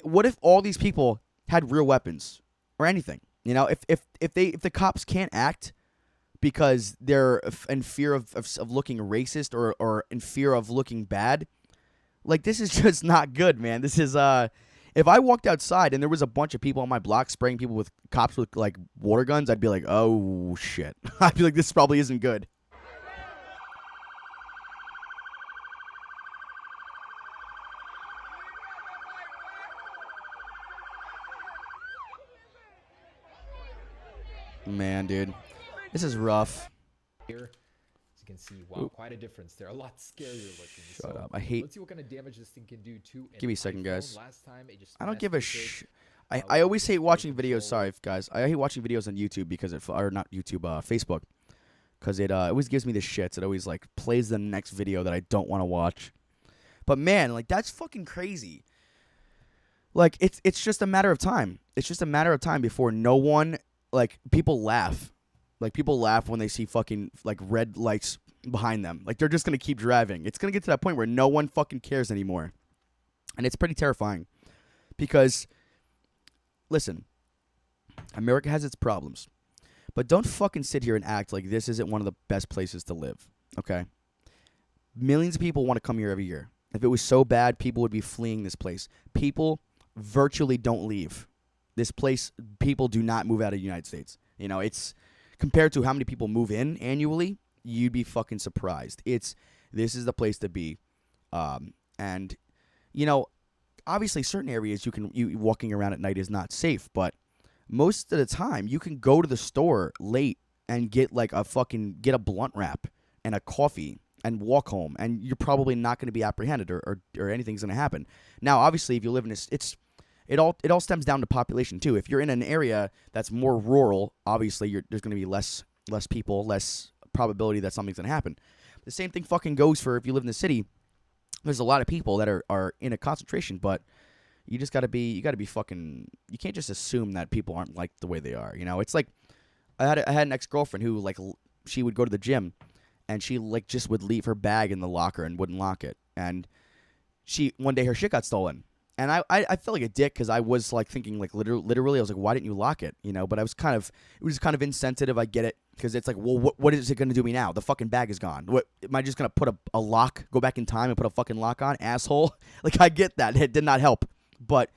Speaker 1: What if all these people had real weapons or anything? You know, if the cops can't act because they're in fear of looking racist or in fear of looking bad, like this is just not good, man. This is if I walked outside and there was a bunch of people on my block spraying people with cops with like water guns, I'd be like, oh shit. I'd be like, this probably isn't good. Man, dude, this is rough.
Speaker 4: Here, as you can see, wow, quite a difference. They're a lot scarier looking.
Speaker 1: Shut up. I hate.
Speaker 4: Let's see what kind of damage this thing can do to.
Speaker 1: Give me a second, guys.
Speaker 4: Last time, it just
Speaker 1: I don't give a
Speaker 4: sh.
Speaker 1: I always hate watching videos. Sorry, guys. I hate watching videos on YouTube because or not YouTube, Facebook, because it always gives me the shits. It always like plays the next video that I don't want to watch. But man, like that's fucking crazy. Like it's just a matter of time. It's just a matter of time before no one, like, people laugh. Like people laugh when they see fucking like red lights behind them. Like they're just gonna keep driving. It's gonna get to that point where no one fucking cares anymore, and it's pretty terrifying because. Listen, America has its problems, but don't fucking sit here and act like this isn't one of the best places to live, okay? Millions of people want to come here every year. If it was so bad, people would be fleeing this place. People virtually don't leave. This place, people do not move out of the United States. You know, it's compared to how many people move in annually, you'd be fucking surprised. This is the place to be. And, you know, obviously, certain areas you walking around at night is not safe, but most of the time you can go to the store late and get like get a blunt wrap and a coffee and walk home, and you're probably not going to be apprehended or anything's going to happen. Now, obviously, if you live in it all stems down to population too. If you're in an area that's more rural, obviously there's going to be less people, less probability that something's going to happen. The same thing fucking goes for if you live in the city. There's a lot of people that are in a concentration, but you just gotta be fucking. You can't just assume that people aren't like the way they are. You know, it's like I had an ex-girlfriend who like she would go to the gym, and she like just would leave her bag in the locker and wouldn't lock it. And one day her shit got stolen, and I felt like a dick because I was like thinking like literally I was like, why didn't you lock it? You know, but it was kind of insensitive. I get it. Because it's like, well, what is it going to do me now? The fucking bag is gone. What am I just going to put a lock, go back in time and put a fucking lock on? Asshole. Like, I get that. It did not help. But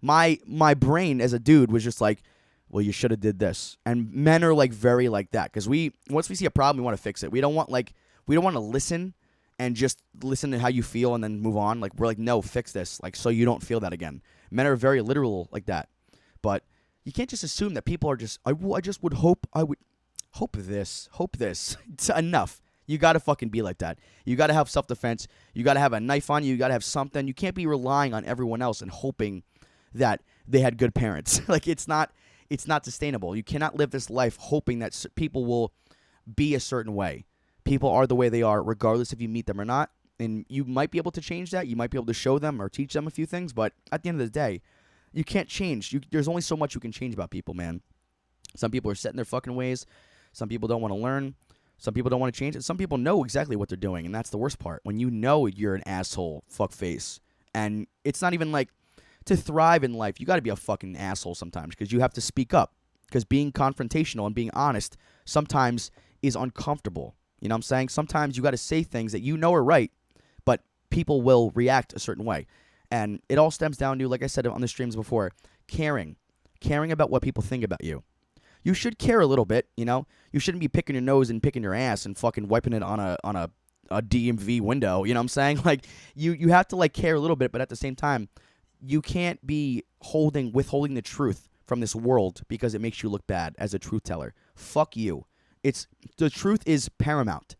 Speaker 1: my brain as a dude was just like, well, you should have did this. And men are like very like that. Because once we see a problem, we want to fix it. We don't want to listen and just listen to how you feel and then move on. Like, we're like, no, fix this. Like, so you don't feel that again. Men are very literal like that. But you can't just assume that people are just, I just would hope hope this. It's enough. You got to fucking be like that. You got to have self-defense. You got to have a knife on you. You got to have something. You can't be relying on everyone else and hoping that they had good parents. Like, it's not sustainable. You cannot live this life hoping that people will be a certain way. People are the way they are, regardless if you meet them or not. And you might be able to change that. You might be able to show them or teach them a few things. But at the end of the day, you can't change. There's only so much you can change about people, man. Some people are set in their fucking ways. Some people don't want to learn. Some people don't want to change it. Some people know exactly what they're doing, and that's the worst part. When you know you're an asshole, fuckface, and it's not even like to thrive in life, you got to be a fucking asshole sometimes because you have to speak up. Because being confrontational and being honest sometimes is uncomfortable. You know what I'm saying? Sometimes you got to say things that you know are right, but people will react a certain way. And it all stems down to, like I said on the streams before, caring about what people think about you. You should care a little bit, you know? You shouldn't be picking your nose and picking your ass and fucking wiping it on a DMV window, you know what I'm saying? Like, you have to, like, care a little bit, but at the same time, you can't be withholding the truth from this world because it makes you look bad as a truth teller. Fuck you. The truth is paramount.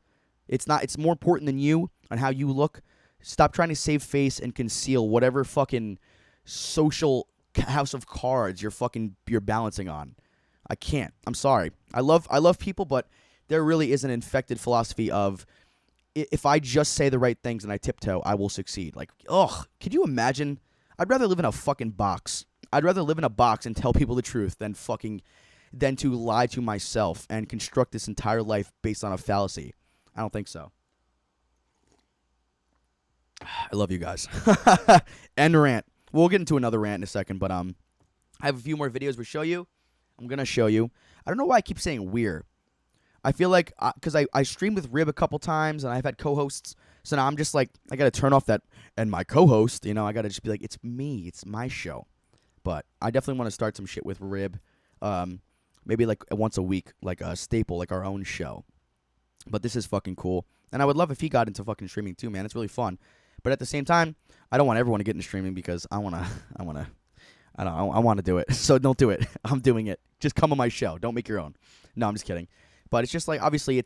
Speaker 1: It's more important than you and how you look. Stop trying to save face and conceal whatever fucking social house of cards you're balancing on. I can't. I'm sorry. I love people, but there really is an infected philosophy of if I just say the right things and I tiptoe, I will succeed. Like, ugh, could you imagine? I'd rather live in a fucking box. I'd rather live in a box and tell people the truth than to lie to myself and construct this entire life based on a fallacy. I don't think so. I love you guys. End rant. We'll get into another rant in a second, but I have a few more videos to show you. I'm going to show you. I don't know why I keep saying we're. I feel like, because I streamed with Rib a couple times, and I've had co-hosts, so now I'm just like, I got to turn off that, and my co-host, I got to just be like, it's me, it's my show. But I definitely want to start some shit with Rib, maybe like once a week, like a staple, like our own show. But this is fucking cool, and I would love if he got into fucking streaming too, man. It's really fun. But at the same time, I don't want everyone to get into streaming because I want to do it. So don't do it. I'm doing it. Just come on my show. Don't make your own. No, I'm just kidding. But it's just like, obviously,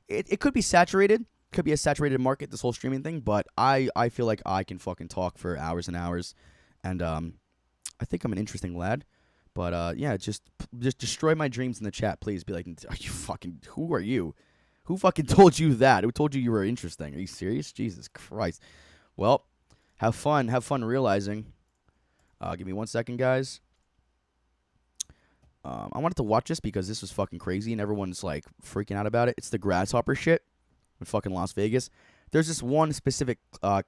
Speaker 1: it could be saturated. Could be a saturated market, this whole streaming thing. But I feel like I can fucking talk for hours and hours. And I think I'm an interesting lad. But yeah, just destroy my dreams in the chat, please. Be like, are you fucking, who are you? Who fucking told you that? Who told you were interesting? Are you serious? Jesus Christ. Well, have fun realizing. Give me 1 second, guys. I wanted to watch this because this was fucking crazy and everyone's like freaking out about it. It's the grasshopper shit in fucking Las Vegas. There's this one specific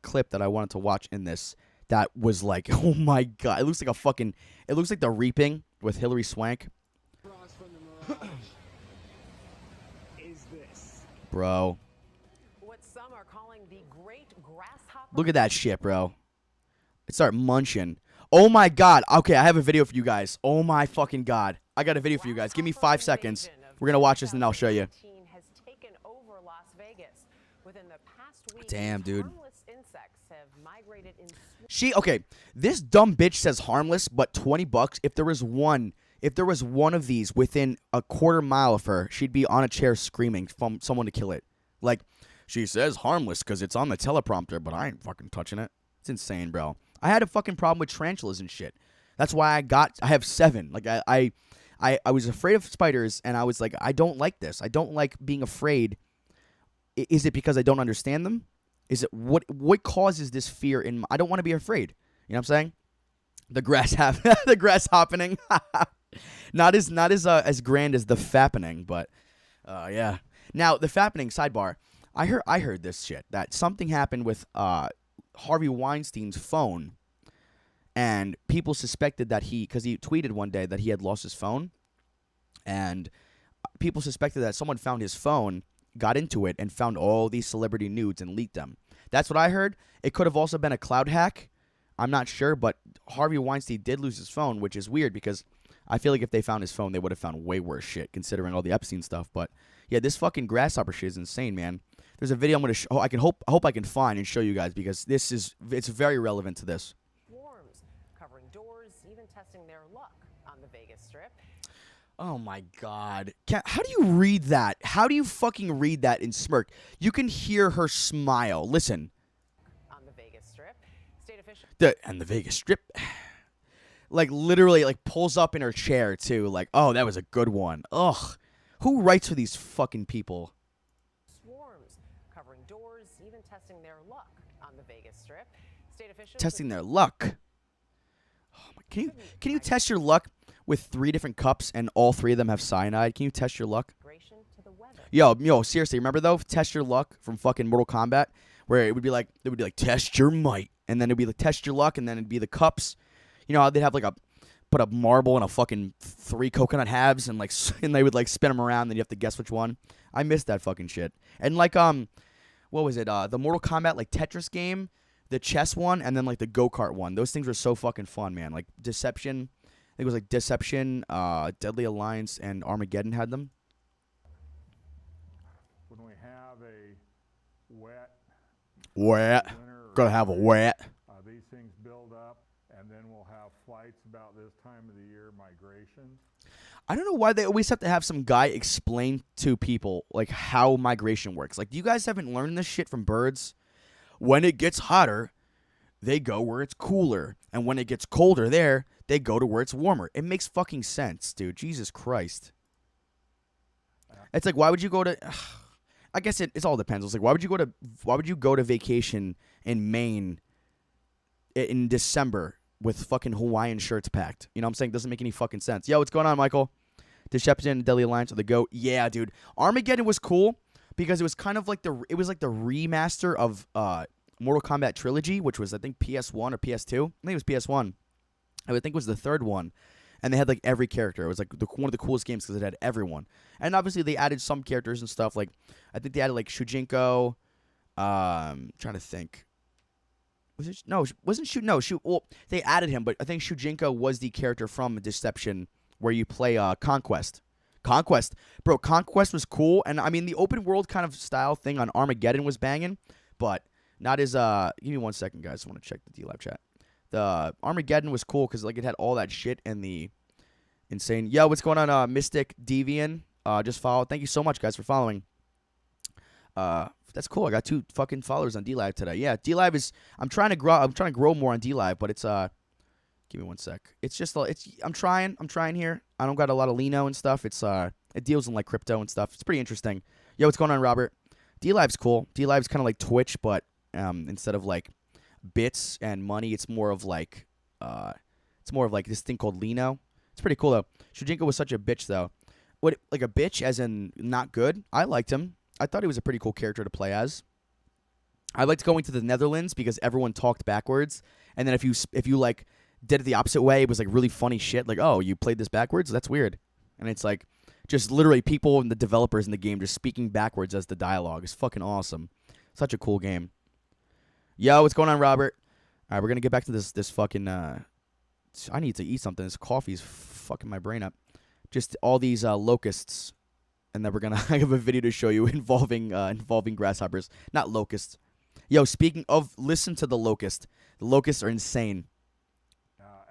Speaker 1: clip that I wanted to watch in this that was like, oh my god, it looks like The Reaping with Hilary Swank. Bro.
Speaker 5: What some are calling the great grasshopper.
Speaker 1: Look at that shit, bro. It start munching. Oh my god. Okay, I have a video for you guys. Oh my fucking god. I got a video for you guys. Give me 5 seconds. We're going to watch this and I'll show you.
Speaker 5: Has taken over Las Vegas. Within the past week,
Speaker 1: damn, dude.
Speaker 5: harmless insects have migrated in
Speaker 1: Okay, this dumb bitch says harmless, but $20. If there was one of these within a quarter mile of her, she'd be on a chair screaming for someone to kill it. Like, she says harmless because it's on the teleprompter, but I ain't fucking touching it. It's insane, bro. I had a fucking problem with tarantulas and shit. That's why I have 7. Like, I was afraid of spiders, and I was like, I don't like this. I don't like being afraid. Is it because I don't understand them? Is it what causes this fear in I don't want to be afraid. You know what I'm saying? The grass happening. not as grand as the fappening, but yeah. Now, the fappening, sidebar, I heard this shit that something happened with Harvey Weinstein's phone, and people suspected that because he tweeted one day that he had lost his phone, and people suspected that someone found his phone, got into it, and found all these celebrity nudes and leaked them. That's what I heard. It could have also been a cloud hack. I'm not sure, but Harvey Weinstein did lose his phone, which is weird because I feel like if they found his phone, they would have found way worse shit considering all the Epstein stuff. But yeah, this fucking grasshopper shit is insane, man. There's a video I'm gonna hope I can find and show you guys because it's very relevant to this.
Speaker 5: swarms, covering doors, even testing their luck on the Vegas Strip.
Speaker 1: Oh my god. How do you read that? How do you fucking read that in smirk? You can hear her smile. Listen.
Speaker 5: On the Vegas Strip, state officials.
Speaker 1: And the Vegas Strip. Like literally like pulls up in her chair too. Like, oh, that was a good one. Ugh. Who writes for these fucking people?
Speaker 5: Swarms, covering doors, even testing their luck on the Vegas Strip. State officials.
Speaker 1: Testing their luck. Oh my, can you test your luck with 3 different cups and all 3 of them have cyanide? Can you test your luck?
Speaker 5: To the weather.
Speaker 1: Yo, seriously, remember though, test your luck from fucking Mortal Kombat, where it would be like test your might, and then it'd be like test your luck, and then it'd be the cups. You know how they'd have like put a marble in a fucking 3 coconut halves, and like and they would like spin them around, and you have to guess which one. I missed that fucking shit. And like what was it? The Mortal Kombat like Tetris game, the chess one, and then like the go-kart one. Those things were so fucking fun, man. Like Deception. I think it was like Deception, Deadly Alliance, and Armageddon had them.
Speaker 6: When we have a wet,
Speaker 1: Wet.
Speaker 6: winter,
Speaker 1: Gotta have a wet.
Speaker 6: these things build up, and then we'll have flights about this time of the year, migrations.
Speaker 1: I don't know why they always have to have some guy explain to people like how migration works. Like, you guys haven't learned this shit from birds? When it gets hotter, they go where it's cooler, and when it gets colder there, they go to where it's warmer. It makes fucking sense, dude. Jesus Christ. It's like, why would you go to? I guess it all depends. It's like, why would you go to vacation in Maine in December with fucking Hawaiian shirts packed? You know what I'm saying? Doesn't make any fucking sense. Yo, what's going on, Michael? The Shepton and Deadly Alliance of the GOAT. Yeah, dude. Armageddon was cool because it was kind of like the remaster of Mortal Kombat Trilogy, which was I think PS1 or PS2. I think it was PS1. I would think it was the third one. And they had like every character. It was like one of the coolest games because it had everyone. And obviously they added some characters and stuff. Like I think they added like Shujinko. Trying to think. Well, they added him, but I think Shujinko was the character from Deception where you play Conquest. Conquest was cool. And I mean the open world kind of style thing on Armageddon was banging, but not as give me 1 second, guys. I want to check the D-Live chat. The Armageddon was cool because like it had all that shit and the insane. Yo, what's going on, Mystic Devian? Just follow. Thank you so much, guys, for following. That's cool. I got 2 fucking followers on D-Live today. Yeah, D-Live is. I'm trying to grow more on D-Live, but it's Give me 1 sec. It's just I'm trying here. I don't got a lot of Lino and stuff. It's it deals in like crypto and stuff. It's pretty interesting. Yo, what's going on, Robert? D-Live's cool. D-Live's kind of like Twitch, but instead of like bits and money, it's more of like this thing called Lino. It's pretty cool though. Shujinko was such a bitch though. What, like a bitch as in not good? I liked him. I thought he was a pretty cool character to play as. I liked going to the Netherlands because everyone talked backwards, and then if you like did it the opposite way, it was like really funny shit. Like, oh, you played this backwards? That's weird. And it's like just literally people and the developers in the game just speaking backwards as the dialogue. It's fucking awesome. Such a cool game. Yo, what's going on, Robert? All right, we're gonna get back to this fucking. I need to eat something. This coffee's fucking my brain up. Just all these locusts, and then we're gonna I have a video to show you involving grasshoppers, not locusts. Yo, speaking of, listen to the locust. The locusts are insane.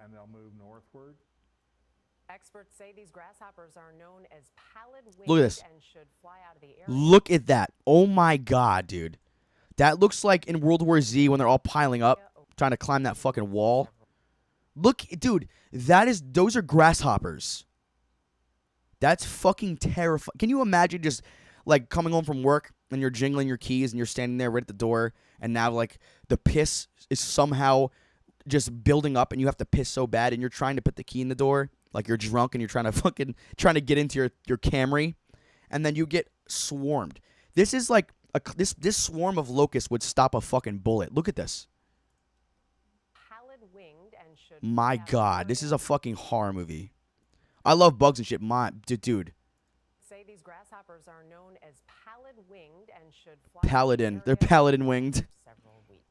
Speaker 6: And they'll move northward.
Speaker 5: Experts say these grasshoppers are known as pallid-winged
Speaker 1: Look at this.
Speaker 5: and should fly out of the area.
Speaker 1: Look at that. Oh my god, dude. That looks like in World War Z when they're all piling up, trying to climb that fucking wall. Look, dude, those are grasshoppers. That's fucking terrifying. Can you imagine just like coming home from work and you're jingling your keys and you're standing there right at the door, and now like the piss is somehow just building up and you have to piss so bad and you're trying to put the key in the door, like you're drunk and you're trying to get into your Camry, and then you get swarmed. This is like this swarm of locusts would stop a fucking bullet. Look at this.
Speaker 5: Pallid-winged and should
Speaker 1: My
Speaker 5: fly out of the
Speaker 1: god, this
Speaker 5: area.
Speaker 1: is a fucking horror movie. I love bugs and shit. Dude.
Speaker 5: Say these grasshoppers are known as pallid-winged and should fly
Speaker 1: Paladin.
Speaker 5: out
Speaker 1: They're
Speaker 5: of the area
Speaker 1: paladin winged.
Speaker 5: for several weeks.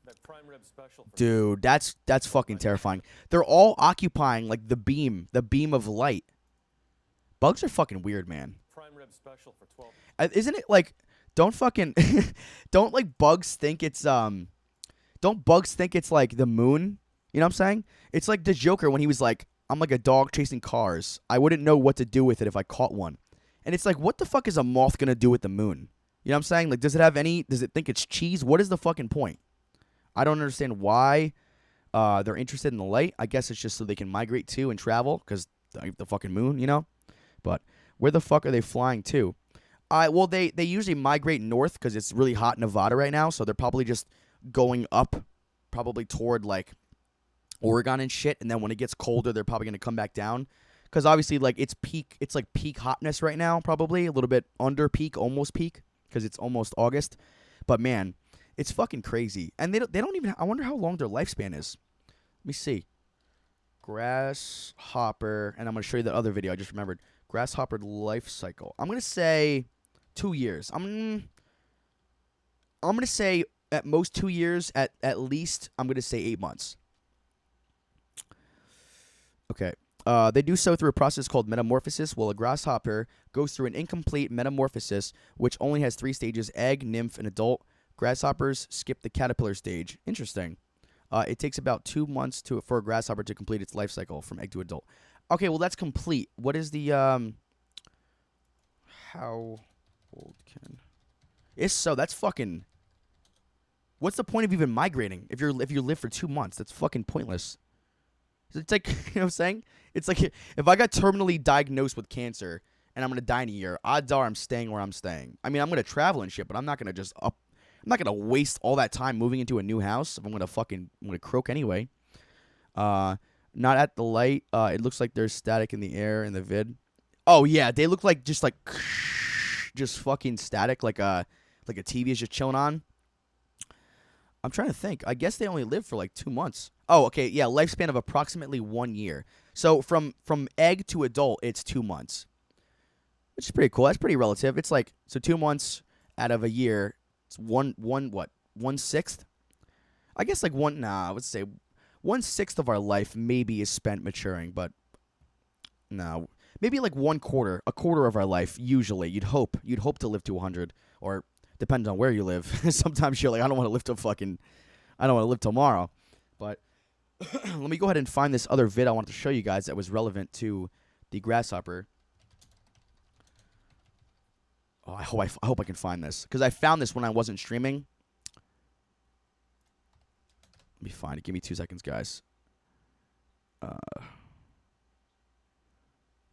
Speaker 3: That prime rib special. For
Speaker 1: Dude, that's fucking terrifying. They're all occupying like the beam of light. Bugs are fucking weird, man.
Speaker 3: prime rib special for 12.
Speaker 1: Isn't it like don't like bugs think it's don't bugs think it's like the moon? You know what I'm saying? It's like the Joker when he was like, I'm like a dog chasing cars. I wouldn't know what to do with it if I caught one. And it's like, what the fuck is a moth gonna do with the moon? You know what I'm saying? Like, does it think it's cheese? What is the fucking point? I don't understand why they're interested in the light. I guess it's just so they can migrate to and travel, because the fucking moon, you know? But where the fuck are they flying to? Well, they usually migrate north because it's really hot in Nevada right now, so they're probably just going up, probably toward, like, Oregon and shit, and then when it gets colder, they're probably going to come back down. Because obviously, like, it's like peak hotness right now, probably. A little bit under peak, almost peak, because it's almost August. But, man, it's fucking crazy. And they don't even, I wonder how long their lifespan is. Let me see. Grasshopper, and I'm going to show you the other video I just remembered. Grasshopper life cycle. I'm going to say 2 years. I'm going to say at most 2 years. At least, I'm going to say 8 months. Okay. They do so through a process called metamorphosis, while a grasshopper goes through an incomplete metamorphosis, which only has 3 stages: egg, nymph, and adult. Grasshoppers skip the caterpillar stage. Interesting. It takes about 2 months for a grasshopper to complete its life cycle from egg to adult. Okay, well, that's complete. What is the, how old can... That's fucking... What's the point of even migrating if you live for 2 months? That's fucking pointless. It's like, you know what I'm saying? It's like if I got terminally diagnosed with cancer and I'm going to die in a year, odds are I'm staying where I'm staying. I mean, I'm going to travel and shit, but I'm not going to I'm not going to waste all that time moving into a new house if I'm going to croak anyway. Not at the light. It looks like there's static in the air in the vid. Oh yeah, they look like just fucking static, like a TV is just chilling on. I'm trying to think. I guess they only live for like 2 months. Oh, okay, yeah, lifespan of approximately 1 year. So from egg to adult, it's 2 months, which is pretty cool. That's pretty relative. It's like, so 2 months out of a year, it's 1/6. I guess like I would say 1/6 of our life maybe is spent maturing, but no, maybe like a quarter of our life. Usually, you'd hope to live to 100, or depends on where you live. Sometimes you're like, I don't want to live tomorrow. But let me go ahead and find this other vid I wanted to show you guys that was relevant to the grasshopper. Oh, I hope I can find this, because I found this when I wasn't streaming. Let me find it. Give me 2 seconds, guys.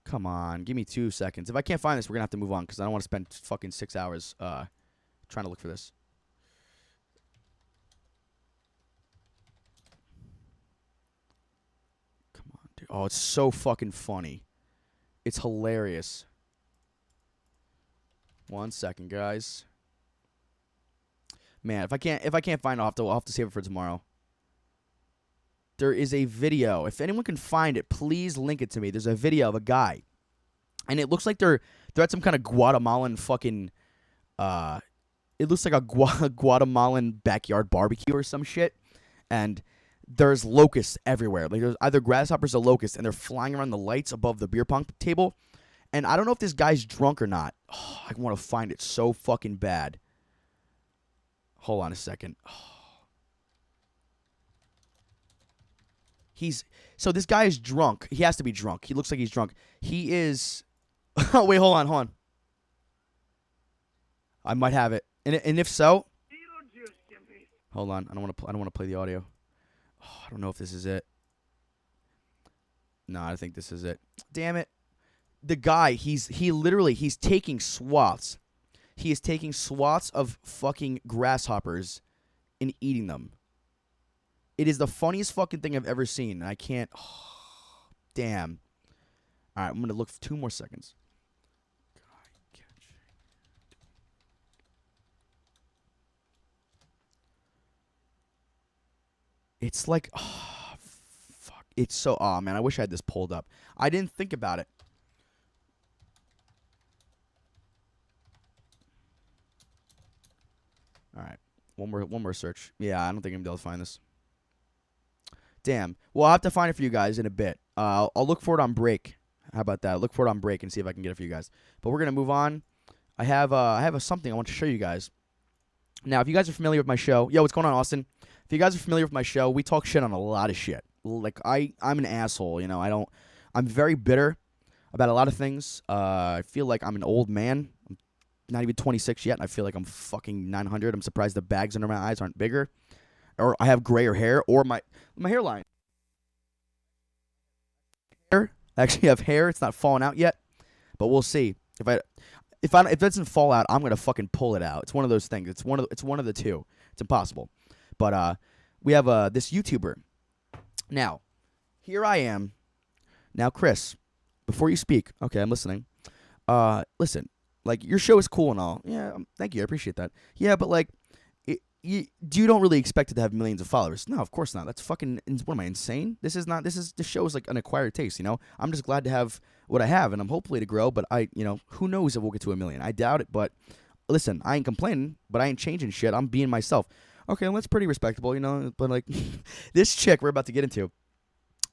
Speaker 1: Come on, give me 2 seconds. If I can't find this, we're gonna have to move on, because I don't want to spend fucking 6 hours trying to look for this. Come on, dude. Oh, it's so fucking funny. It's hilarious. 1 second, guys. Man, if I can't find it, I'll have to save it for tomorrow. There is a video. If anyone can find it, please link it to me. There's a video of a guy, and it looks like they're at some kind of Guatemalan fucking. It looks like a Guatemalan backyard barbecue or some shit, and there's locusts everywhere. Like, there's either grasshoppers or locusts, and they're flying around the lights above the beer pong table. And I don't know if this guy's drunk or not. Oh, I want to find it so fucking bad. Hold on a second. So this guy is drunk. He has to be drunk. He looks like he's drunk. He is. Oh wait, hold on. I might have it, and if so, hold on. I don't want to play the audio. Oh, I don't know if this is it. No, I think this is it. Damn it. The guy, he's taking swaths. He is taking swaths of fucking grasshoppers and eating them. It is the funniest fucking thing I've ever seen, and I can't. Oh, damn. All right, I'm gonna look for 2 more seconds. It's like, oh, fuck. It's so, oh man, I wish I had this pulled up. I didn't think about it. All right, one more search. Yeah, I don't think I'm able to find this. Damn. Well, I'll have to find it for you guys in a bit. I'll look for it on break. How about that? I'll look for it on break and see if I can get it for you guys. But we're gonna move on. I have something I want to show you guys. Now, if you guys are familiar with my show, yo, what's going on, Austin? If you guys are familiar with my show, we talk shit on a lot of shit. Like, I'm an asshole, you know. I'm very bitter about a lot of things. I feel like I'm an old man. I'm not even 26 yet, and I feel like I'm fucking 900. I'm surprised the bags under my eyes aren't bigger. Or I have grayer hair, or my hairline. I actually have hair. It's not falling out yet, but we'll see. If it doesn't fall out, I'm gonna fucking pull it out. It's one of those things. It's one of the two. It's impossible. But we have this YouTuber. Now, here I am. Now, Chris, before you speak, okay, I'm listening. Listen, like, your show is cool and all. Yeah, thank you. I appreciate that. Yeah, but like, you don't really expect it to have millions of followers. No, of course not. That's fucking, what am I, insane? This show is like an acquired taste, you know? I'm just glad to have what I have, and I'm hopefully to grow, but who knows if we'll get to 1 million. I doubt it, but listen, I ain't complaining, but I ain't changing shit. I'm being myself. Okay, well, that's pretty respectable, you know? But like, this chick we're about to get into,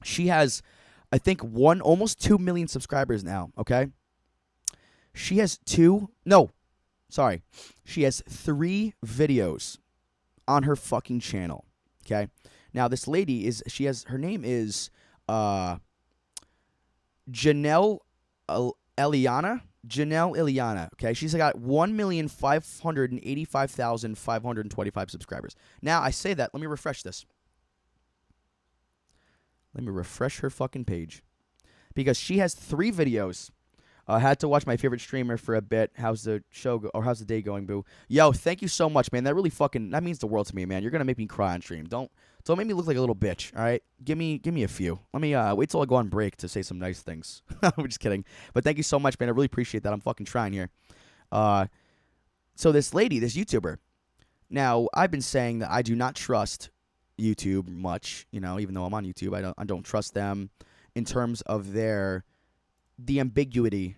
Speaker 1: she has, I think, almost 2 million subscribers now, okay? She has she has 3 videos on her fucking channel, okay? Now, this lady her name is Janelle Iliana, okay? She's got 1,585,525 subscribers. Now, I say that, let me refresh this. Let me refresh her fucking page. Because she has 3 videos. Had to watch my favorite streamer for a bit. How's the show or how's the day going, boo? Yo, thank you so much, man. That really that means the world to me, man. You're gonna make me cry on stream. Don't make me look like a little bitch. All right, give me a few. Let me wait till I go on break to say some nice things. I'm just kidding. But thank you so much, man. I really appreciate that. I'm fucking trying here. So this lady, this YouTuber. Now I've been saying that I do not trust YouTube much. You know, even though I'm on YouTube, I don't trust them in terms of the ambiguity.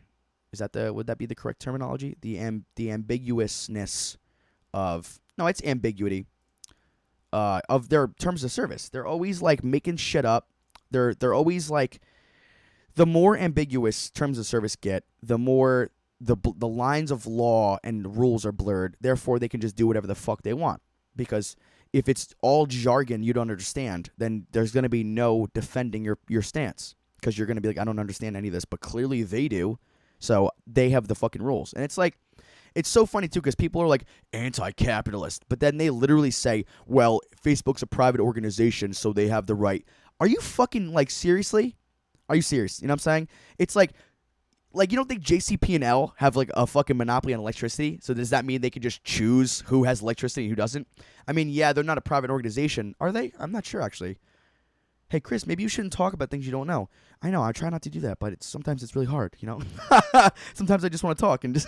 Speaker 1: Would that be the correct terminology? The ambiguousness of, no, it's ambiguity of their terms of service. They're always like making shit up. They're always like, the more ambiguous terms of service get, the more the lines of law and rules are blurred. Therefore, they can just do whatever the fuck they want. Because if it's all jargon you don't understand, then there's going to be no defending your stance. Because you're going to be like, I don't understand any of this, but clearly they do. So they have the fucking rules. And it's like, it's so funny too, because people are like anti-capitalist, but then they literally say, well, Facebook's a private organization, so they have the right. Are you fucking like, seriously? Are you serious? You know what I'm saying? It's like you don't think JCP&L have like a fucking monopoly on electricity? So does that mean they can just choose who has electricity and who doesn't? I mean, yeah, they're not a private organization. Are they? I'm not sure, actually. Hey, Chris, maybe you shouldn't talk about things you don't know. I know, I try not to do that, but sometimes it's really hard, you know? Sometimes I just want to talk and just...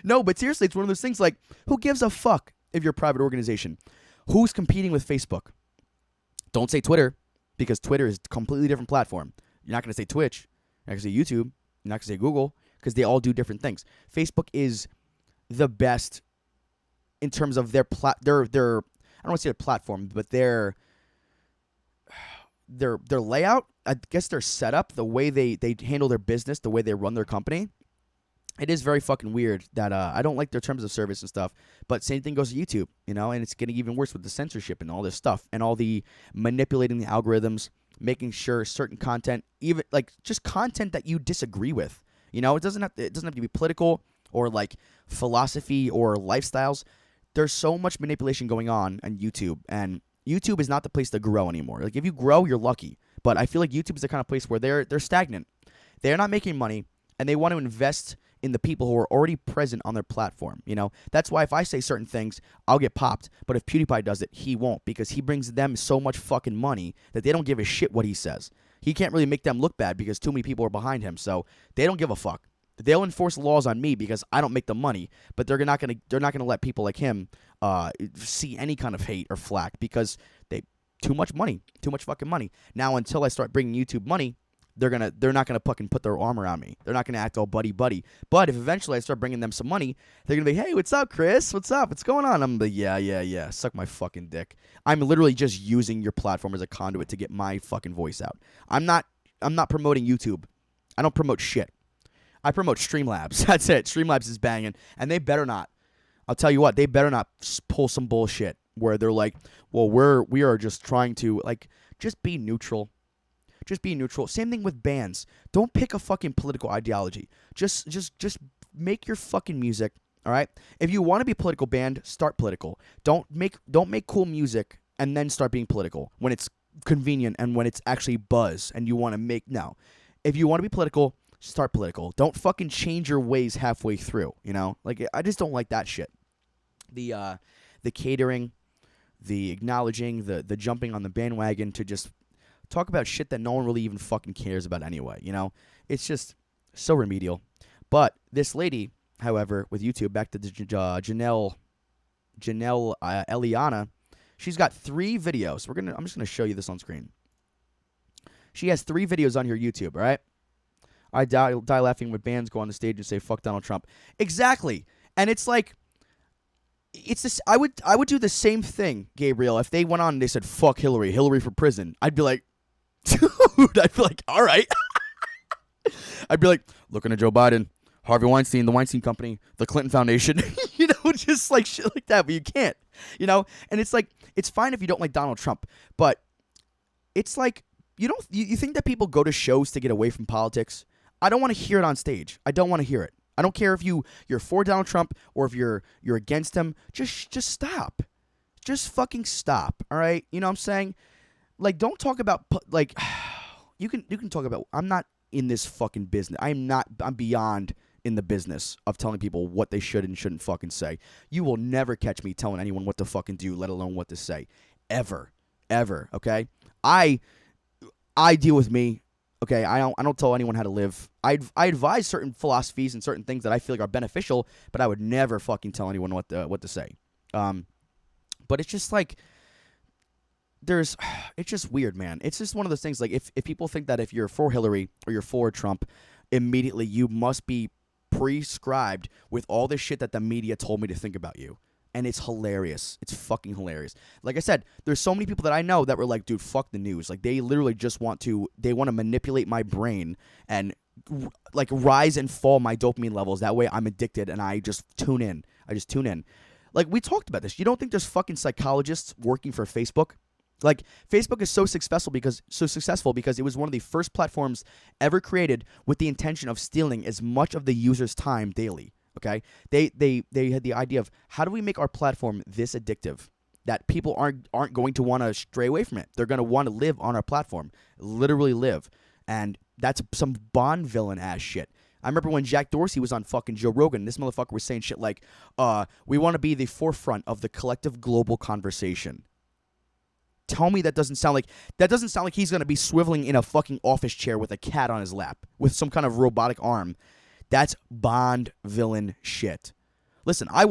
Speaker 1: No, but seriously, it's one of those things like, who gives a fuck if you're a private organization? Who's competing with Facebook? Don't say Twitter, because Twitter is a completely different platform. You're not going to say Twitch. You're not going to say YouTube. You're not going to say Google, because they all do different things. Facebook is the best in terms of their I don't want to say their platform, but their layout, I guess their setup, the way they handle their business, the way they run their company. It is very fucking weird that I don't like their terms of service and stuff, but same thing goes to YouTube, you know, and it's getting even worse with the censorship and all this stuff and all the manipulating the algorithms, making sure certain content, even like just content that you disagree with, you know, it doesn't have to be political or like philosophy or lifestyles. There's so much manipulation going on YouTube, and YouTube is not the place to grow anymore. Like if you grow, you're lucky. But I feel like YouTube is the kind of place where they're stagnant. They're not making money, and they want to invest in the people who are already present on their platform. You know, that's why if I say certain things, I'll get popped. But if PewDiePie does it, he won't, because he brings them so much fucking money that they don't give a shit what he says. He can't really make them look bad because too many people are behind him, so they don't give a fuck. They'll enforce laws on me because I don't make the money, but they're not gonna let people like him see any kind of hate or flack because they too much money, too much fucking money. Now until I start bringing YouTube money, they're not gonna fucking put their arm around me. They're not gonna act all buddy. But if eventually I start bringing them some money, they're gonna be, hey, what's up, Chris? What's up? What's going on? I'm like, yeah. Suck my fucking dick. I'm literally just using your platform as a conduit to get my fucking voice out. I'm not promoting YouTube. I don't promote shit. I promote Streamlabs. That's it. Streamlabs is banging, and they better not. I'll tell you what, they better not pull some bullshit where they're like, well, we are just trying to like just be neutral. Just be neutral. Same thing with bands. Don't pick a fucking political ideology. Just make your fucking music. All right. If you want to be a political band, start political. Don't make cool music and then start being political when it's convenient and when it's actually buzz and you want to make no. If you want to be political, start political. Don't fucking change your ways halfway through. You know, like I just don't like that shit. The catering, the acknowledging, the jumping on the bandwagon to just talk about shit that no one really even fucking cares about anyway, you know? It's just so remedial. But this lady, however, with YouTube, back to the Janelle Eliana, she's got 3 videos. I'm just gonna show you this on screen. She has 3 videos on her YouTube, all right? I die laughing when bands go on the stage and say, fuck Donald Trump. Exactly. And it's like, it's this. I would do the same thing, Gabriel, if they went on and they said, fuck Hillary for prison. I'd be like, dude, I'd be like, all right. I'd be like, looking at Joe Biden, Harvey Weinstein, the Weinstein Company, the Clinton Foundation, you know, just like shit like that, but you can't, you know? And it's like, it's fine if you don't like Donald Trump, but it's like, you think that people go to shows to get away from politics? I don't want to hear it on stage. I don't want to hear it. I don't care if you're for Donald Trump or if you're against him. Just stop. Just fucking stop, all right? You know what I'm saying? like, don't talk about like, you can talk about. I'm not in this fucking business. I'm beyond in the business of telling people what they should and shouldn't fucking say. You will never catch me telling anyone what to fucking do, let alone what to say, ever, okay? I deal with me. Okay, I don't tell anyone how to live. I advise certain philosophies and certain things that I feel like are beneficial, but I would never fucking tell anyone what to say. But it's just like it's just weird, man. It's just one of those things. Like if people think that if you're for Hillary or you're for Trump, immediately you must be prescribed with all this shit that the media told me to think about you. And it's hilarious. It's fucking hilarious. Like I said, there's so many people that I know that were like, dude, fuck the news. Like, they literally just want to manipulate my brain and like rise and fall my dopamine levels. That way I'm addicted and I just tune in. Like, we talked about this. You don't think there's fucking psychologists working for Facebook? Like, Facebook is so successful because it was one of the first platforms ever created with the intention of stealing as much of the user's time daily. Okay, they had the idea of, how do we make our platform this addictive that people aren't going to want to stray away from it? They're going to want to live on our platform, literally live, and that's some Bond villain ass shit. I remember when Jack Dorsey was on fucking Joe Rogan, this motherfucker was saying shit like, we want to be the forefront of the collective global conversation. Tell me that doesn't sound like he's going to be swiveling in a fucking office chair with a cat on his lap with some kind of robotic arm. That's Bond villain shit. Listen, I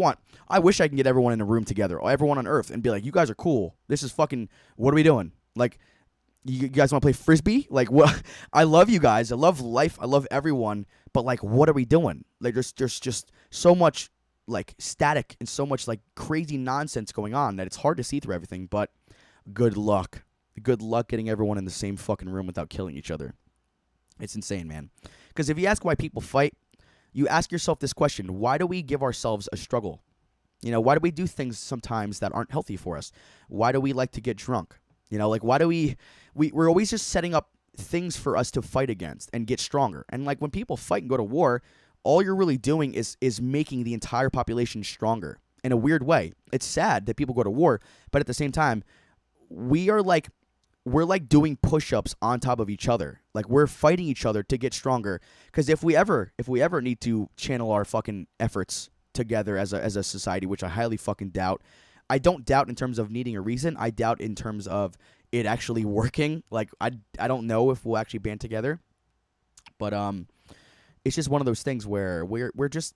Speaker 1: wish I can get everyone in a room together, or everyone on Earth, and be like, you guys are cool. This is fucking, what are we doing? Like, you guys want to play Frisbee? Like, what? I love you guys. I love life. I love everyone. But, like, what are we doing? Like, there's just so much, like, static and so much, like, crazy nonsense going on that it's hard to see through everything. But good luck. Good luck getting everyone in the same fucking room without killing each other. It's insane, man. Because if you ask why people fight, you ask yourself this question: why do we give ourselves a struggle? You know, why do we do things sometimes that aren't healthy for us? Why do we like to get drunk? You know, like, why do we're always just setting up things for us to fight against and get stronger. And like, when people fight and go to war, all you're really doing is making the entire population stronger in a weird way. It's sad that people go to war, but at the same time, we're like doing push-ups on top of each other. Like, we're fighting each other to get stronger. Because if we ever need to channel our fucking efforts together as a society, which I highly fucking doubt. I don't doubt in terms of needing a reason. I doubt in terms of it actually working. Like, I don't know if we'll actually band together. But it's just one of those things where we're just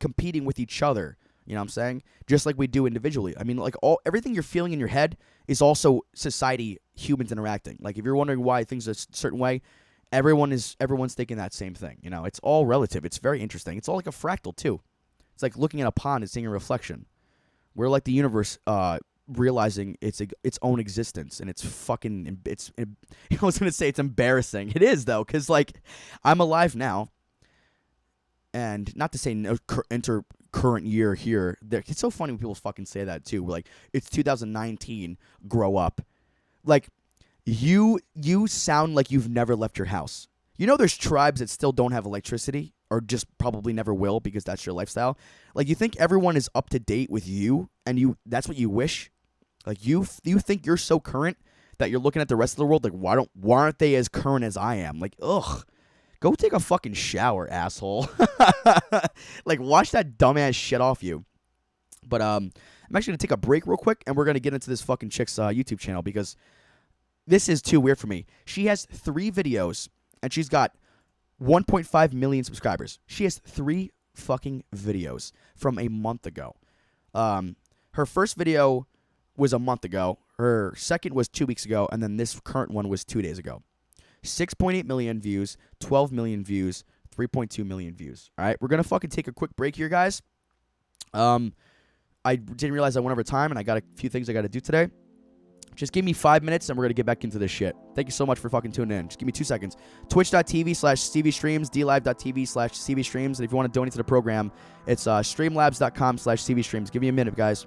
Speaker 1: competing with each other. You know what I'm saying? Just like we do individually. I mean, like, everything you're feeling in your head is also society, humans interacting. Like, if you're wondering why things are a certain way, everyone's thinking that same thing. You know, it's all relative. It's very interesting. It's all like a fractal too. It's like looking at a pond and seeing a reflection. We're like the universe realizing its own existence, and it's fucking I was gonna say it's embarrassing. It is though, because like, I'm alive now, and not to say no current year here. It's so funny when people fucking say that too. Like, it's 2019. Grow up. Like, you sound like you've never left your house. You know, there's tribes that still don't have electricity, or just probably never will because that's your lifestyle. Like, you think everyone is up to date with you, and that's what you wish. Like, you think you're so current that you're looking at the rest of the world like, why aren't they as current as I am? Like, ugh. Go take a fucking shower, asshole. Like, wash that dumbass shit off you. But I'm actually going to take a break real quick, and we're going to get into this fucking chick's YouTube channel, because this is too weird for me. She has 3 videos, and she's got 1.5 million subscribers. She has 3 fucking videos from a month ago. Her first video was a month ago. Her second was 2 weeks ago, and then this current one was 2 days ago. 6.8 million views, 12 million views, 3.2 million views. All right, we're going to fucking take a quick break here, guys. I didn't realize I went over time, and I got a few things I got to do today. Just give me 5 minutes, and we're going to get back into this shit. Thank you so much for fucking tuning in. Just give me 2 seconds. Twitch.tv/CVStreams, DLive.tv/CVStreams. And if you want to donate to the program, it's streamlabs.com/CVStreams. Give me a minute, guys.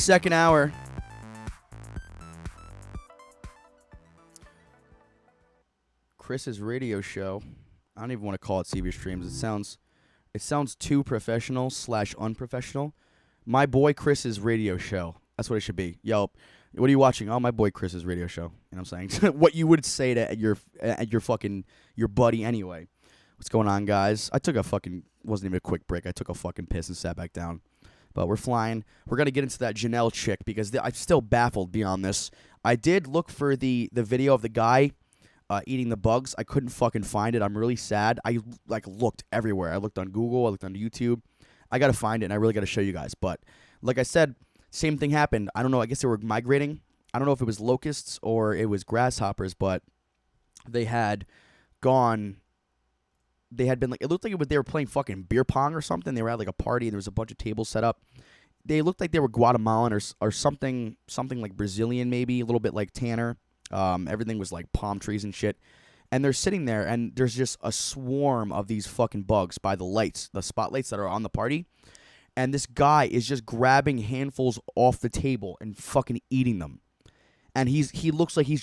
Speaker 1: second hour. Chris's radio show. I don't even want to call it CV Streams. It sounds too professional / unprofessional. My boy Chris's radio show. That's what it should be. Yo, what are you watching? Oh, my boy Chris's radio show. You know what I'm saying? What you would say to your buddy anyway. What's going on, guys? I took wasn't even a quick break. I took a fucking piss and sat back down. But we're flying. We're going to get into that Janelle chick because I'm still baffled beyond this. I did look for the video of the guy eating the bugs. I couldn't fucking find it. I'm really sad. I looked everywhere. I looked on Google. I looked on YouTube. I got to find it, and I really got to show you guys. But like I said, same thing happened. I don't know. I guess they were migrating. I don't know if it was locusts or it was grasshoppers, but they had gone. They had been it looked like they were playing fucking beer pong or something. They were at like a party. And there was a bunch of tables set up. They looked like they were Guatemalan or something like Brazilian maybe, a little bit like Tanner. Everything was like palm trees and shit. And they're sitting there, and there's just a swarm of these fucking bugs by the lights, the spotlights that are on the party. And this guy is just grabbing handfuls off the table and fucking eating them. And he looks like he's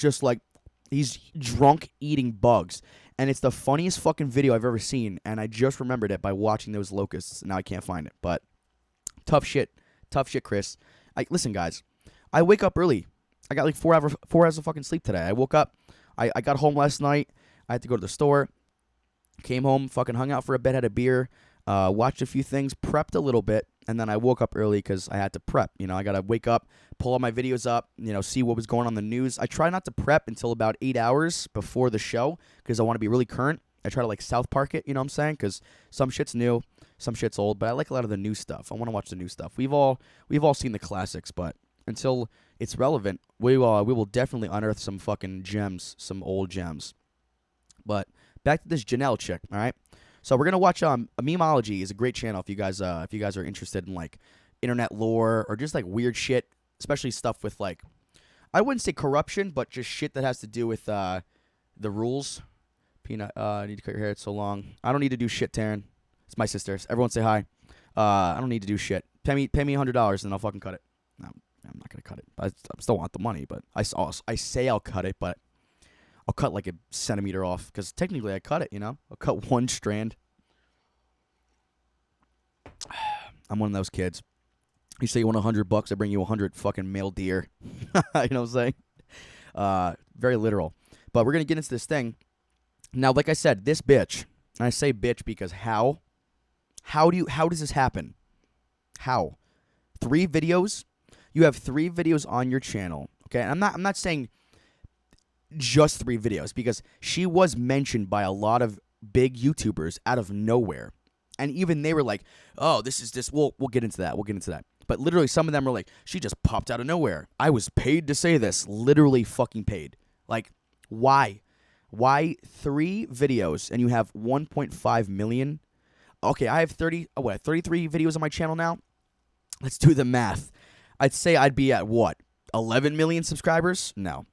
Speaker 1: drunk eating bugs. And it's the funniest fucking video I've ever seen. And I just remembered it by watching those locusts. Now I can't find it. But tough shit, Chris. Listen, guys, I wake up early. I got like 4 hours of fucking sleep today. I woke up. I got home last night. I had to go to the store. Came home, fucking hung out for a bit, had a beer, watched a few things, prepped a little bit, and then I woke up early because I had to prep. You know, I got to wake up, pull all my videos up, see what was going on in the news. I try not to prep until about 8 hours before the show because I want to be really current. I try to South Park it, you know what I'm saying? Because some shit's new, some shit's old, but I like a lot of the new stuff. I want to watch the new stuff. We've all seen the classics, but until it's relevant, we will definitely unearth some fucking gems, some old gems. But back to this Janelle chick, all right? So we're gonna watch Memeology is a great channel if you guys are interested in internet lore or just weird shit, especially stuff with I wouldn't say corruption, but just shit that has to do with the rules. Peanut, I need to cut your hair. It's so long. I don't need to do shit, Taryn. It's my sisters. Everyone say hi. I don't need to do shit. Pay me $100 and I'll fucking cut it. No, I'm not gonna cut it. I still want the money, but I say I'll cut it, but I'll cut a centimeter off because technically I cut it. I'll cut one strand. I'm one of those kids. You say you want $100, I bring you 100 fucking male deer. You know what I'm saying? Very literal. But we're gonna get into this thing now. Like I said, this bitch. And I say bitch because how does this happen? How? 3 videos. You have 3 videos on your channel, okay? And I'm not saying just 3 videos because she was mentioned by a lot of big YouTubers out of nowhere, and even they were like, "Oh, this is this." We'll get into that. We'll get into that. But literally, some of them were like, "She just popped out of nowhere. I was paid to say this. Literally, fucking paid. Why? Why 3 videos and you have 1.5 million? Okay, I have 33 videos on my channel now. Let's do the math. I'd say I'd be at 11 million subscribers? No.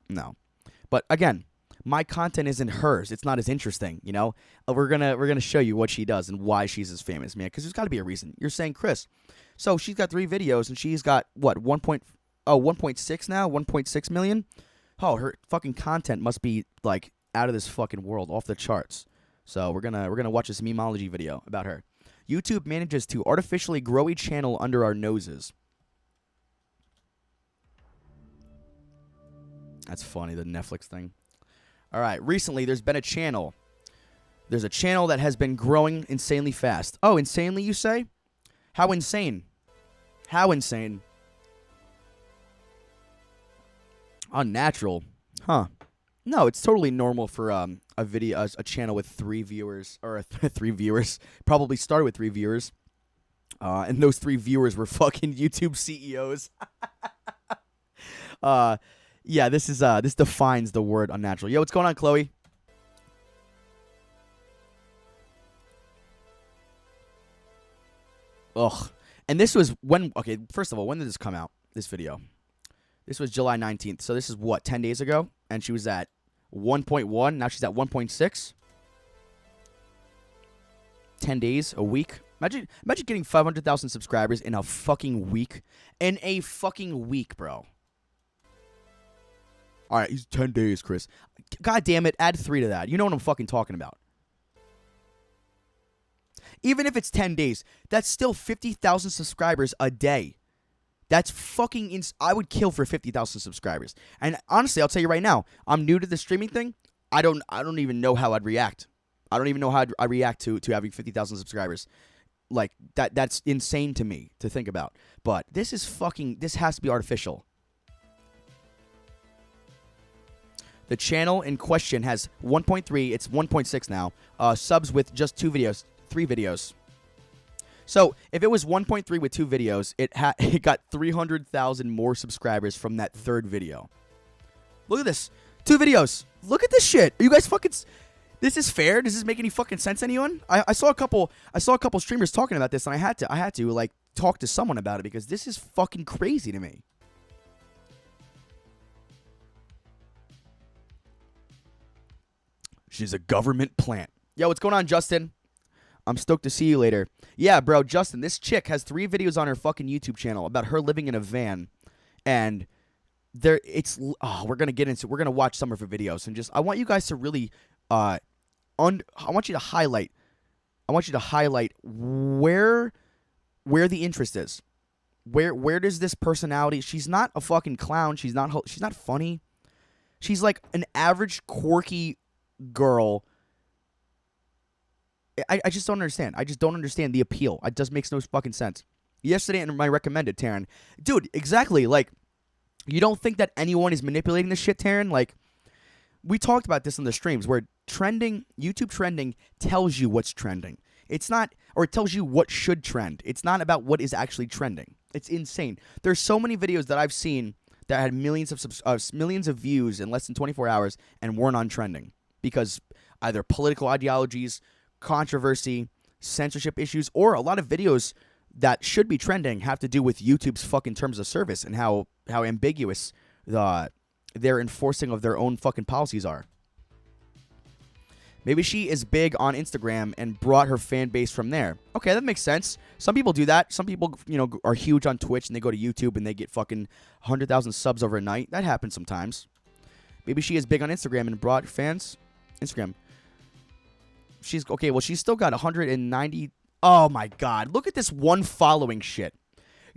Speaker 1: But again, my content isn't hers. It's not as interesting, We're gonna show you what she does and why she's as famous, man. Because there's got to be a reason. You're saying, Chris, so she's got 3 videos and she's got 1.6 now, 1.6 million. Oh, her fucking content must be out of this fucking world, off the charts. So we're gonna watch this Memeology video about her. YouTube manages to artificially grow a channel under our noses. That's funny, the Netflix thing. All right, recently there's been a channel. There's a channel that has been growing insanely fast. Oh, insanely, you say? How insane? How insane? Unnatural. Huh. No, it's totally normal for a channel with 3 viewers, or 3 viewers. Probably started with 3 viewers. And those 3 viewers were fucking YouTube CEOs. Yeah, this defines the word unnatural. Yo, what's going on, Chloe? Ugh. And this was first of all, when did this come out? This video. This was July 19th. So this is 10 days ago? And she was at 1.1. Now she's at 1.6. 10 days, a week. Imagine getting 500,000 subscribers in a fucking week. In a fucking week, bro. All right, he's 10 days, Chris. God damn it, add 3 to that. You know what I'm fucking talking about. Even if it's 10 days, that's still 50,000 subscribers a day. That's fucking I would kill for 50,000 subscribers. And honestly, I'll tell you right now, I'm new to the streaming thing. I don't even know how I'd react. I don't even know how I'd react to having 50,000 subscribers. Like that's insane to me to think about. But this has to be artificial. The channel in question has 1.3, it's 1.6 now, subs with just 3 videos. So, if it was 1.3 with 2 videos, it got 300,000 more subscribers from that 3rd video. Look at this. 2 videos. Look at this shit. Are you guys fucking... This is fair? Does this make any fucking sense to anyone? I saw a couple streamers talking about this, and I had to like talk to someone about it because this is fucking crazy to me. She's a government plant. Yo, what's going on, Justin? I'm stoked to see you later. Yeah, bro, Justin, this chick has 3 videos on her fucking YouTube channel about her living in a van. And we're going to watch some of her videos. And I want you guys to really, I want you to highlight where the interest is. Where does this personality, she's not a fucking clown. She's not funny. She's like an average quirky girl. I just don't understand. I just don't understand the appeal. It just makes no fucking sense. Yesterday, and I recommended Taryn. Dude, exactly. Like, you don't think that anyone is manipulating this shit, Taryn? Like, we talked about this in the streams where YouTube trending tells you what's trending. It's not, or it tells you what should trend. It's not about what is actually trending. It's insane. There's so many videos that I've seen that had millions of views in less than 24 hours and weren't on trending because either political ideologies, controversy, censorship issues, or a lot of videos that should be trending have to do with YouTube's fucking terms of service and how ambiguous their enforcing of their own fucking policies are. Maybe she is big on Instagram and brought her fan base from there. Okay, that makes sense. Some people do that. Some people, are huge on Twitch and they go to YouTube and they get fucking 100,000 subs overnight. That happens sometimes. Maybe she is big on Instagram and brought fans. Instagram. She's still got 190. Oh my God. Look at this one following shit.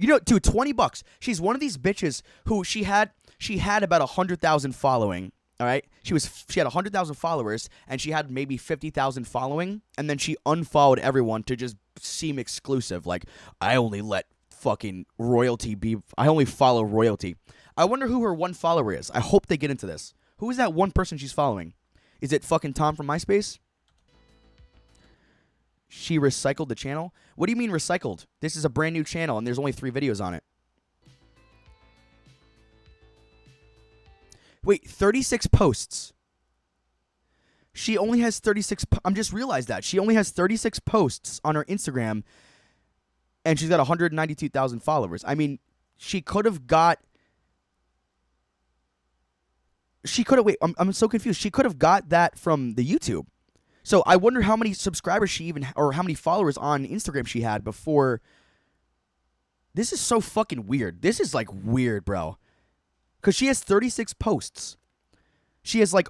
Speaker 1: Dude, $20. She's one of these bitches who she had about 100,000 following. All right. She had 100,000 followers and she had maybe 50,000 following. And then she unfollowed everyone to just seem exclusive. Like, I only let fucking royalty be. I only follow royalty. I wonder who her one follower is. I hope they get into this. Who is that one person she's following? Is it fucking Tom from MySpace? She recycled the channel? What do you mean recycled? This is a brand new channel and there's only 3 videos on it. Wait, 36 posts. She only has 36. I'm just realized that. She only has 36 posts on her Instagram and she's got 192,000 followers. I mean, wait, I'm so confused. She could have got that from the YouTube. So I wonder how many subscribers or how many followers on Instagram she had before. This is so fucking weird. This is like weird, bro. Because she has 36 posts. She has like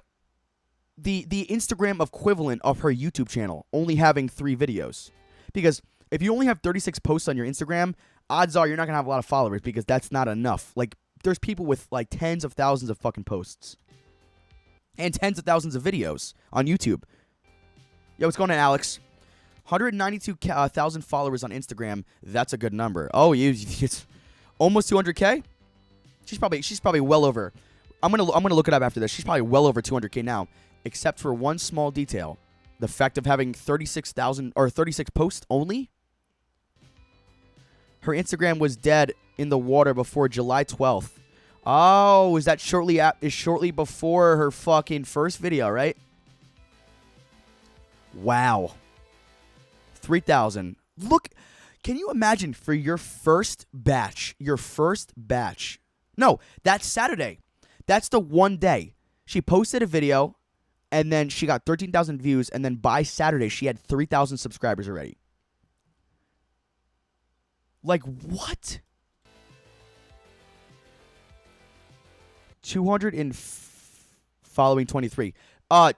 Speaker 1: the Instagram equivalent of her YouTube channel, only having 3 videos. Because if you only have 36 posts on your Instagram, odds are you're not going to have a lot of followers because that's not enough. Like, there's people with like tens of thousands of fucking posts. And tens of thousands of videos on YouTube. Yo, what's going on, Alex? 192,000 followers on Instagram. That's a good number. Oh, it's almost 200K? She's probably well over. I'm gonna look it up after this. She's probably well over 200K now, except for one small detail: the fact of having 36,000 or 36 posts only. Her Instagram was dead in the water before July 12th. Oh, is that shortly before her fucking first video, right? Wow. 3,000. Look, can you imagine for your first batch? No, that's Saturday. That's the one day. She posted a video, and then she got 13,000 views, and then by Saturday, she had 3,000 subscribers already. Like, what? 200 and following 23.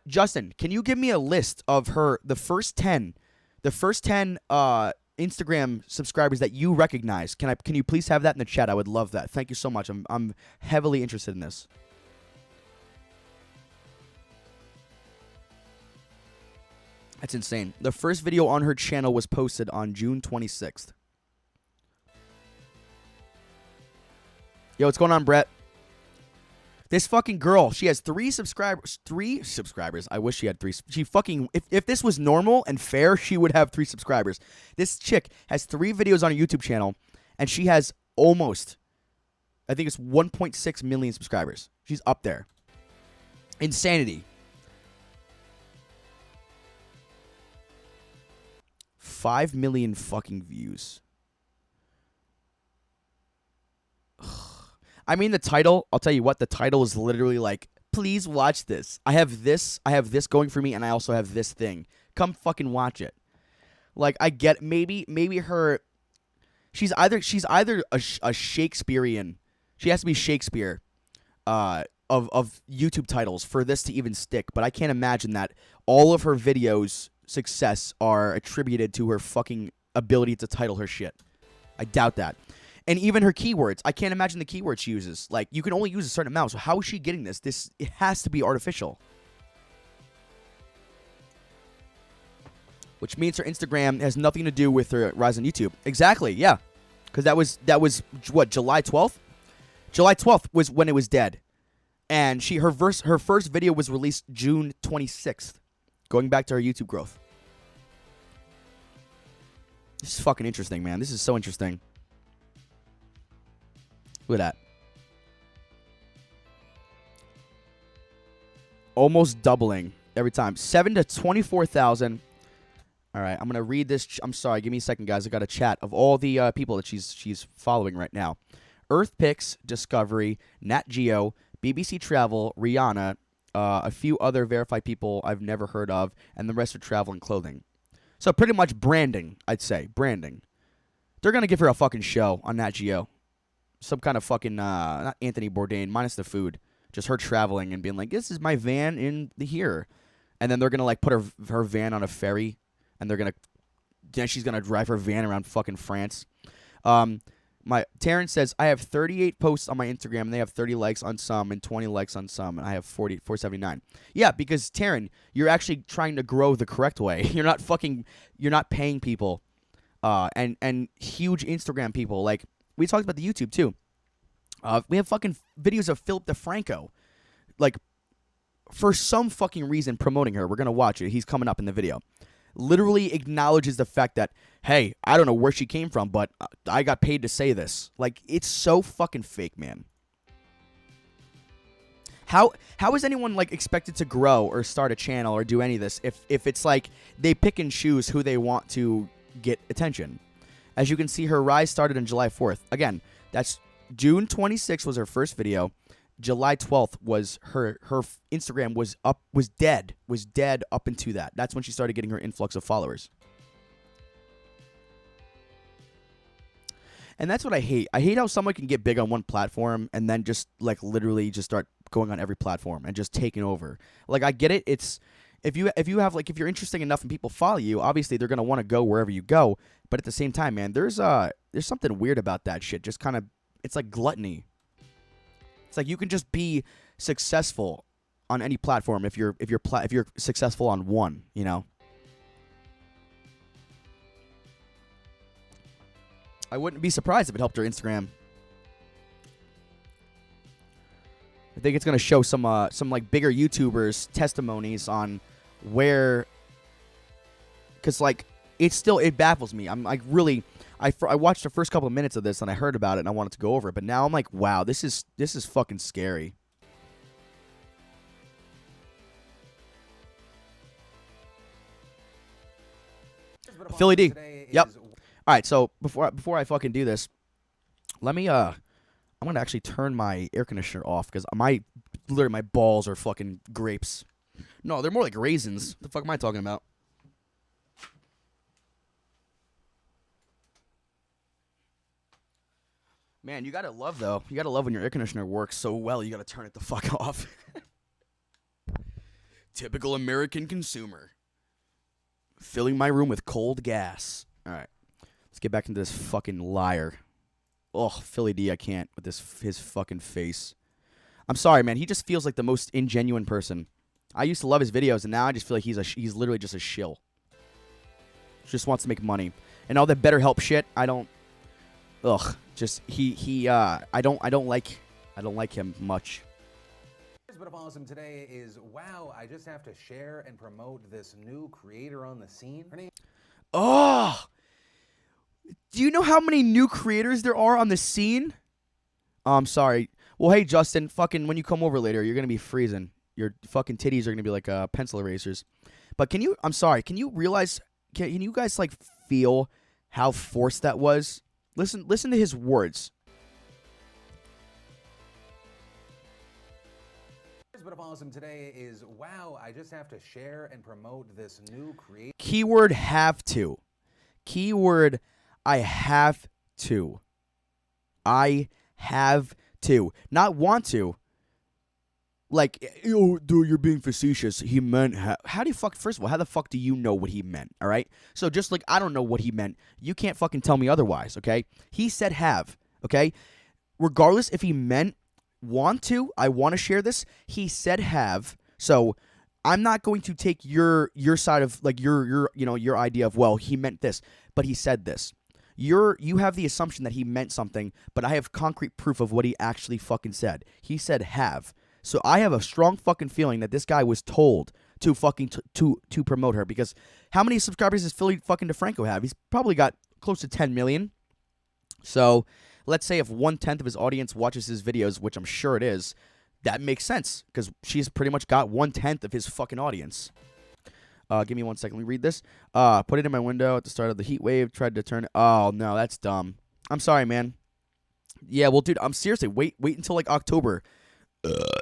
Speaker 1: Justin, can you give me a list of the first 10 Instagram subscribers that you recognize? Can you please have that in the chat? I would love that. Thank you so much. I'm heavily interested in this. That's insane. The first video on her channel was posted on June 26th. Yo, what's going on, Brett? This fucking girl, she has 3 subscribers. 3 subscribers. I wish she had 3. She fucking, if this was normal and fair, she would have 3 subscribers. This chick has 3 videos on her YouTube channel, and she has almost, I think it's 1.6 million subscribers. She's up there. Insanity. 5 million fucking views. I mean, the title, I'll tell you what, the title is literally like, please watch this. I have this going for me, and I also have this thing. Come fucking watch it. Like, I get, maybe her, she's either a Shakespearean, she has to be Shakespeare, of YouTube titles for this to even stick, but I can't imagine that all of her videos' success are attributed to her fucking ability to title her shit. I doubt that. And even her keywords, I can't imagine the keywords she uses. Like, you can only use a certain amount, so how is she getting this? It has to be artificial. Which means her Instagram has nothing to do with her rise on YouTube. Exactly, yeah. Because that was, what, July 12th? July 12th was when it was dead. And her first video was released June 26th. Going back to her YouTube growth. This is fucking interesting, man. This is so interesting. Look at that. Almost doubling every time. 7 to 24,000. All right, I'm going to read this. I'm sorry, give me a second, guys. I got a chat of all the people that she's following right now. Earth Picks, Discovery, Nat Geo, BBC Travel, Rihanna, a few other verified people I've never heard of, and the rest are travel and clothing. So pretty much branding, I'd say. Branding. They're going to give her a fucking show on Nat Geo. Some kind of fucking, not Anthony Bourdain, minus the food. Just her traveling and being like, this is my van in here. And then they're going to, like, put her van on a ferry. And they're going to, then she's going to drive her van around fucking France. Taryn says, I have 38 posts on my Instagram, and they have 30 likes on some and 20 likes on some, and I have 479. Yeah, because, Taryn, you're actually trying to grow the correct way. You're not paying people, and huge Instagram people, like, we talked about the YouTube, too. We have fucking videos of Philip DeFranco. Like, for some fucking reason promoting her. We're going to watch it. He's coming up in the video. Literally acknowledges the fact that, hey, I don't know where she came from, but I got paid to say this. Like, it's so fucking fake, man. How is anyone, like, expected to grow or start a channel or do any of this if it's like they pick and choose who they want to get attention? As you can see, her rise started on July 4th. Again, that's June 26th was her first video. July 12th was her Instagram was dead up into that. That's when she started getting her influx of followers. And that's what I hate. I hate how someone can get big on one platform and then just, like, literally just start going on every platform and just taking over. Like, I get it. It's if you're interesting enough and people follow you, obviously they're going to want to go wherever you go. But at the same time, man, there's something weird about that shit. Just kind of, it's like gluttony. It's like you can just be successful on any platform if you're successful on one, you know. I wouldn't be surprised if it helped her Instagram. I think it's gonna show some like bigger YouTubers testimonies on where, because like it baffles me. I'm like really. I watched the first couple of minutes of this and I heard about it and I wanted to go over it, but now I'm like, wow, this is fucking scary. Philly D. Yep. All right, so before I fucking do this, let me I'm gonna actually turn my air conditioner off because literally my balls are fucking grapes. No, they're more like raisins. What the fuck am I talking about? Man, you gotta love though. You gotta love when your air conditioner works so well. You gotta turn it the fuck off. Typical American consumer. Filling my room with cold gas. All right, let's get back into this fucking liar. Oh, Philly D, I can't with his fucking face. I'm sorry, man. He just feels like the most ingenuine person. I used to love his videos, and now I just feel like he's literally just a shill. Just wants to make money, and all that BetterHelp shit. I don't. Ugh. Just I don't like him much.
Speaker 7: Here's what awesome today is, wow, I just have to share and promote this new creator on the scene. Her name.
Speaker 1: Oh, do you know how many new creators there are on the scene? I'm sorry. Well, hey Justin, fucking when you come over later, you're gonna be freezing. Your fucking titties are gonna be like pencil erasers. But can you? I'm sorry. Can you realize? Can you guys like feel how forced that was? Listen to his words.
Speaker 7: Here's what awesome today is, wow, I just have to share and promote this new creator.
Speaker 1: Keyword have to. Keyword I have to. I have to. Not want to. Like, oh, dude, you're being facetious. He meant, how do you first of all, how the fuck do you know what he meant, all right? So just like I don't know what he meant, you can't fucking tell me otherwise, okay? He said have, okay? Regardless if he meant want to, I want to share this, he said have, so I'm not going to take your side of, like, your idea of, well, he meant this, but he said this. You have the assumption that he meant something, but I have concrete proof of what he actually fucking said. He said have. So I have a strong fucking feeling that this guy was told to fucking to promote her, because how many subscribers does Philly fucking DeFranco have? He's probably got close to 10 million. So let's say if 1/10 of his audience watches his videos, which I'm sure it is, that makes sense because she's pretty much got 1/10 of his fucking audience. Give me 1 second. Let me read this. Put it in my window at the start of the heat wave. Tried to turn it. Oh no, that's dumb. I'm sorry, man. Yeah, well, dude, I'm seriously wait until like October.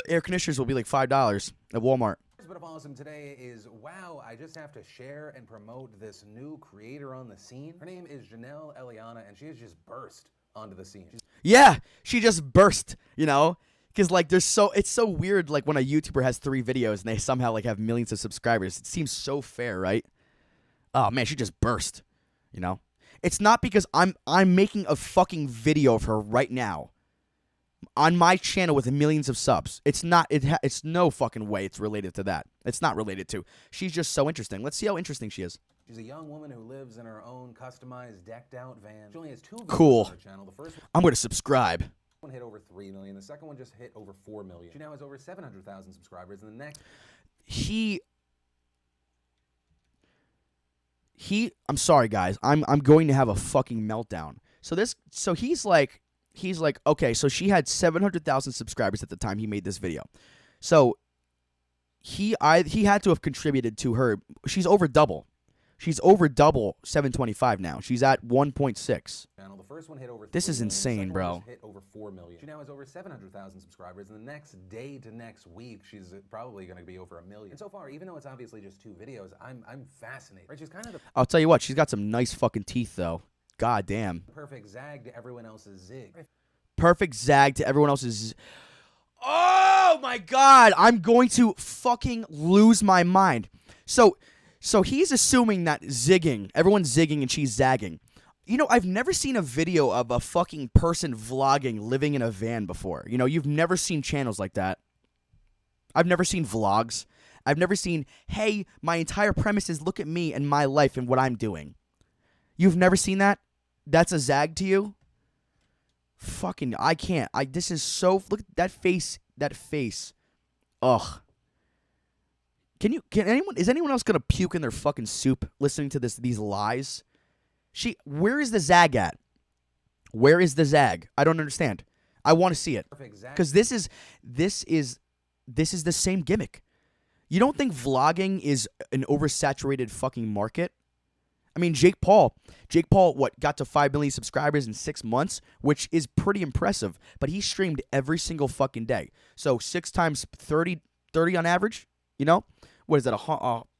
Speaker 1: Air conditioners will be like $5 at Walmart.
Speaker 7: Here's what awesome today is, wow, I just have to share and promote this new creator on the scene. Her name is Janelle Eliana, and she has just burst onto the scene.
Speaker 1: Yeah, she just burst, you know? Because, like, it's so weird, like, when a YouTuber has 3 videos and they somehow, like, have millions of subscribers. It seems so fair, right? Oh, man, she just burst, you know? It's not because I'm making a fucking video of her right now on my channel with millions of subs. It's not. It's no fucking way it's related to that. It's not related to. She's just so interesting. Let's see how interesting she is.
Speaker 7: She's a young woman who lives in her own customized, decked-out van. She only has 2 videos
Speaker 1: Cool.
Speaker 7: on her channel. The first
Speaker 1: I'm gonna subscribe.
Speaker 7: one hit over 3 million. The second one just hit over 4 million. She now has over 700,000 subscribers, and the next.
Speaker 1: I'm sorry, guys. I'm going to have a fucking meltdown. So he's like, okay, so she had 700,000 subscribers at the time he made this video. So he had to have contributed to her. She's over double. She's over double 725 now. She's at 1.6.
Speaker 7: Channel. The first one hit over.
Speaker 1: This
Speaker 7: 3
Speaker 1: is
Speaker 7: million.
Speaker 1: insane,
Speaker 7: The second
Speaker 1: bro.
Speaker 7: one just hit over 4 million. She now has over 700,000 subscribers, and the next day to next week, she's probably going to be over 1 million. And so far, even though it's obviously just 2 videos, I'm fascinated. Right? She's kind of the
Speaker 1: I'll tell you what, she's got some nice fucking teeth though. God damn.
Speaker 7: perfect zag to everyone else's zig.
Speaker 1: Perfect zag to everyone else's. Oh my god, I'm going to fucking lose my mind. So he's assuming that zigging, everyone's zigging and she's zagging. You know, I've never seen a video of a fucking person vlogging living in a van before. You know, you've never seen channels like that. I've never seen vlogs. I've never seen, hey, my entire premise is look at me and my life and what I'm doing. You've never seen that? That's a zag to you? Fucking, I can't. This is so, look at that face. Ugh. Is anyone else gonna puke in their fucking soup listening to these lies? Where is the zag at? Where is the zag? I don't understand. I want to see it. Because this is the same gimmick. You don't think vlogging is an oversaturated fucking market? I mean, Jake Paul, what, got to 5 million subscribers in 6 months, which is pretty impressive. But he streamed every single fucking day. So 6 times 30 on average, you know? What is that,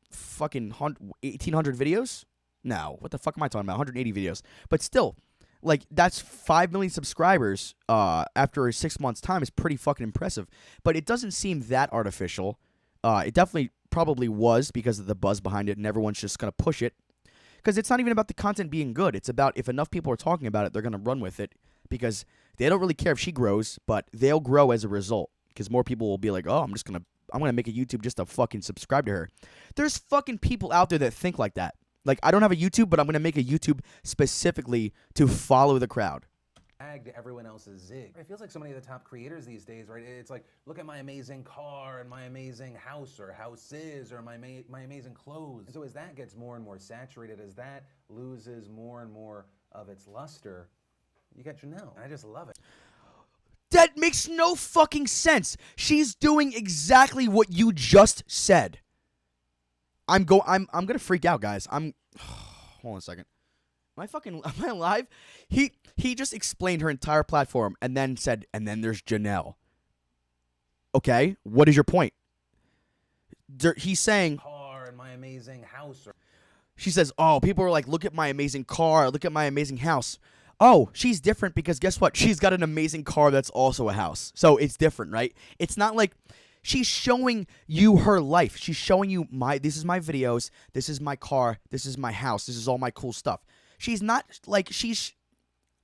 Speaker 1: fucking 1,800 videos? No, what the fuck am I talking about? 180 videos. But still, Like, that's 5 million subscribers after 6 months' time is pretty fucking impressive. But it doesn't seem that artificial. It definitely probably was because of the buzz behind it, and everyone's just going to push it. Because it's not even about the content being good. It's about if enough people are talking about it, they're going to run with it. Because they don't really care if she grows, but they'll grow as a result. Because more people will be like, oh, I'm going to make a YouTube just to fucking subscribe to her. There's fucking people out there that think like that. Like, I don't have a YouTube, but I'm going to make a YouTube specifically to follow the crowd.
Speaker 7: To everyone else's zig. It feels like so many of the top creators these days, right? It's like, look at my amazing car and my amazing house or houses or my amazing clothes. And so as that gets more and more saturated, as that loses more and more of its luster, you got Janelle. I just love it.
Speaker 1: That makes no fucking sense. She's doing exactly what you just said. I'm gonna freak out, guys. Hold on a second. Am I live? He just explained her entire platform and then said, and then there's Janelle. Okay, what is your point? He's saying,
Speaker 7: car and my amazing house.
Speaker 1: She says, oh, people are like, look at my amazing car, look at my amazing house. Oh, she's different because guess what? She's got an amazing car that's also a house. So it's different, right? It's not like she's showing you her life. She's showing you this is my videos, this is my car, this is my house, this is all my cool stuff. She's not like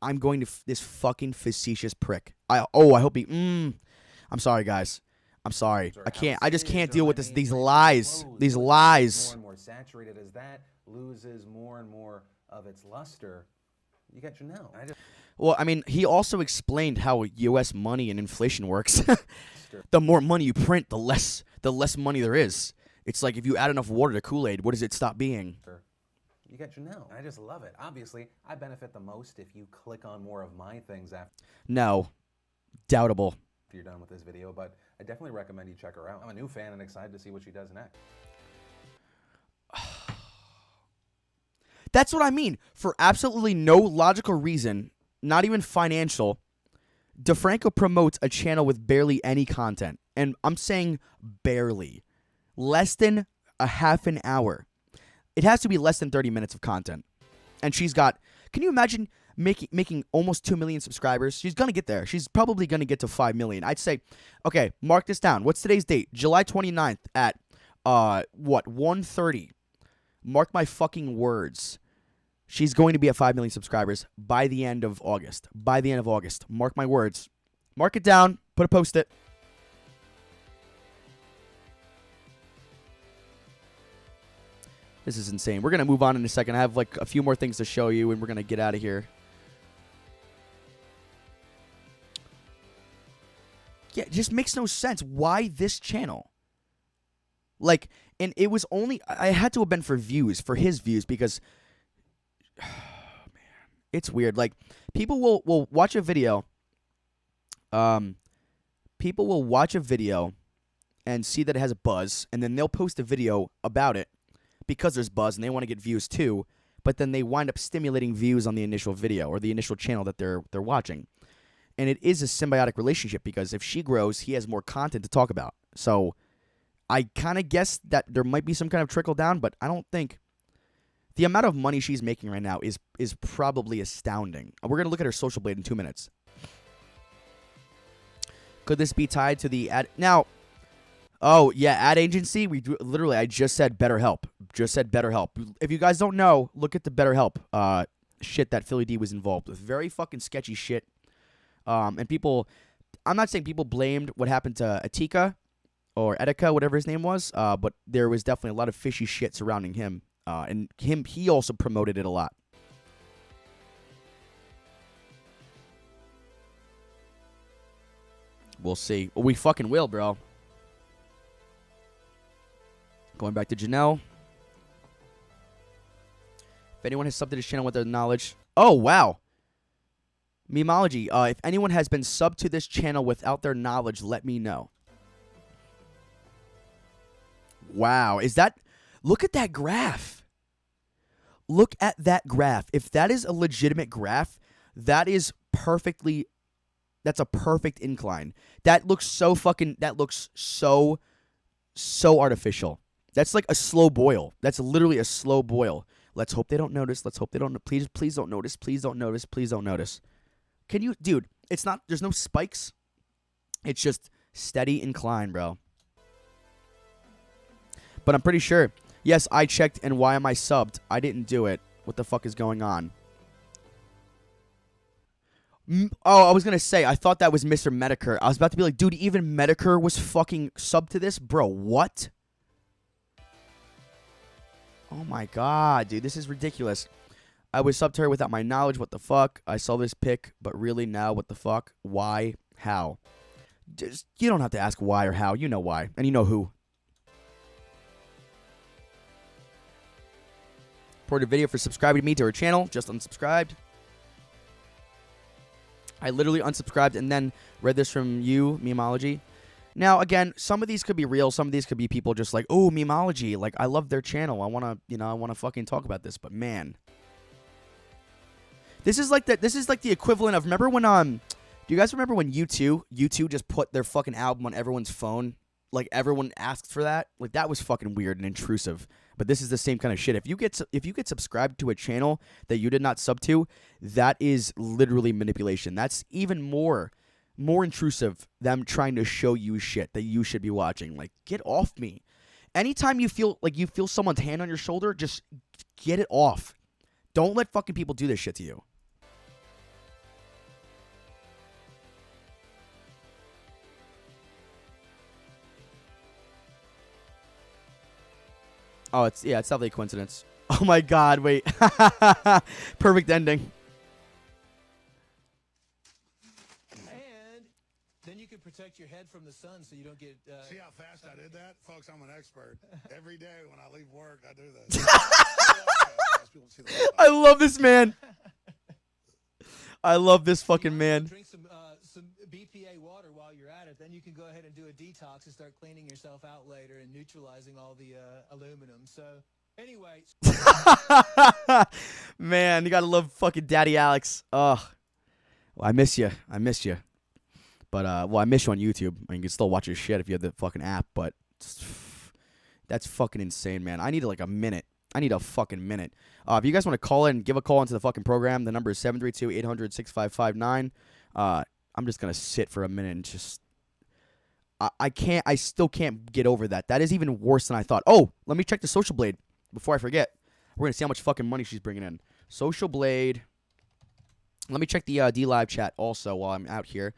Speaker 1: I'm going to this fucking facetious prick. I hope I'm sorry, guys. I'm sorry. I just can't deal with these lies. These lies.
Speaker 7: More and more saturated as that loses more and more of its luster. You got Janelle.
Speaker 1: Well, I mean, he also explained how U.S. money and inflation works. The more money you print, the less money there is. It's like if you add enough water to Kool-Aid, what does it stop being?
Speaker 7: You got Janelle. I just love it. Obviously, I benefit the most if you click on more of my things after.
Speaker 1: No. Doubtable.
Speaker 7: If you're done with this video, but I definitely recommend you check her out. I'm a new fan and excited to see what she does next.
Speaker 1: That's what I mean. For absolutely no logical reason, not even financial, DeFranco promotes a channel with barely any content. And I'm saying barely. Less than a half an hour. It has to be less than 30 minutes of content. And she's got, can you imagine making almost 2 million subscribers? She's going to get there. She's probably going to get to 5 million. I'd say, okay, mark this down. What's today's date? July 29th at, 1:30. Mark my fucking words. She's going to be at 5 million subscribers by the end of August. By the end of August. Mark my words. Mark it down. Put a post-it. This is insane. We're going to move on in a second. I have like a few more things to show you, and we're going to get out of here. Yeah, it just makes no sense. Why this channel? Like, and it was only, I had to have been for views, for his views, because, oh, man, it's weird. Like, people will watch a video, people will watch a video and see that it has a buzz, and then they'll post a video about it because there's buzz, and they want to get views too, but then they wind up stimulating views on the initial video or the initial channel that they're watching. And it is a symbiotic relationship because if she grows, he has more content to talk about. So I kind of guess that there might be some kind of trickle down, but I don't think the amount of money she's making right now is probably astounding. We're going to look at her social blade in 2 minutes. Could this be tied to the ad? Now, oh, yeah, ad agency. I just said BetterHelp. Just said BetterHelp. If you guys don't know, look at the BetterHelp shit that Philly D was involved with. Very fucking sketchy shit. And people, I'm not saying people blamed what happened to Atika or Etika, whatever his name was, but there was definitely a lot of fishy shit surrounding him. And he also promoted it a lot. We'll see. We fucking will, bro. Going back to Janelle. If anyone has subbed to this channel with their knowledge. Oh, wow. Memology. If anyone has been subbed to this channel without their knowledge, let me know. Wow. Is that... Look at that graph. Look at that graph. If that is a legitimate graph, that is perfectly... That's a perfect incline. That looks so fucking... That looks so artificial. That's like a slow boil. That's literally a slow boil. Let's hope they don't notice. Let's hope they don't. Please don't notice. Please don't notice. Please don't notice. Can you, dude? It's not. There's no spikes. It's just steady incline, bro. But I'm pretty sure. Yes, I checked. And why am I subbed? I didn't do it. What the fuck is going on? Oh, I was going to say, I thought that was Mr. Medicare. I was about to be like, dude, even Medicare was fucking subbed to this? Bro, what? Oh my god, dude, this is ridiculous. I was subbed to her without my knowledge. What the fuck? I saw this pic, but really now, what the fuck? Why? How? Just, you don't have to ask why or how. You know why. And you know who. Reported a video for subscribing to me to her channel. Just unsubscribed. I literally unsubscribed and then read this from you, Memology. Now, again, some of these could be real. Some of these could be people just like, oh, Memology. Like, I love their channel. I want to, I want to fucking talk about this. But, man. This is like the equivalent of, remember when, do you guys remember when U2 just put their fucking album on everyone's phone? Like, everyone asked for that? Like, that was fucking weird and intrusive. But this is the same kind of shit. If you get subscribed to a channel that you did not sub to, that is literally manipulation. That's even more intrusive than trying to show you shit that you should be watching. Like, get off me. Anytime you feel someone's hand on your shoulder, just get it off. Don't let fucking people do this shit to you. Oh, it's definitely a coincidence. Oh my god, wait. Perfect ending.
Speaker 8: And then you can protect your head from the sun so you don't get...
Speaker 9: See how fast I did that? Folks, I'm an expert. Every day when I leave work, I do this.
Speaker 1: I love this man. I love this fucking man.
Speaker 8: Drink some BPA water while you're at it. Then you can go ahead and do a detox and start cleaning yourself out later and neutralizing all the aluminum. So, anyway.
Speaker 1: Man, you gotta love fucking Daddy Alex. Ugh. Well, I miss you. I missed you. But, I miss you on YouTube. I mean, you can still watch your shit if you have the fucking app, but that's fucking insane, man. I need like a minute. I need a fucking minute. If you guys want to call in, give a call into the fucking program. The number is 732-800-6559. I'm just going to sit for a minute and just... I still can't get over that. That is even worse than I thought. Oh, let me check the Social Blade before I forget. We're going to see how much fucking money she's bringing in. Social Blade. Let me check the D-Live chat also while I'm out here.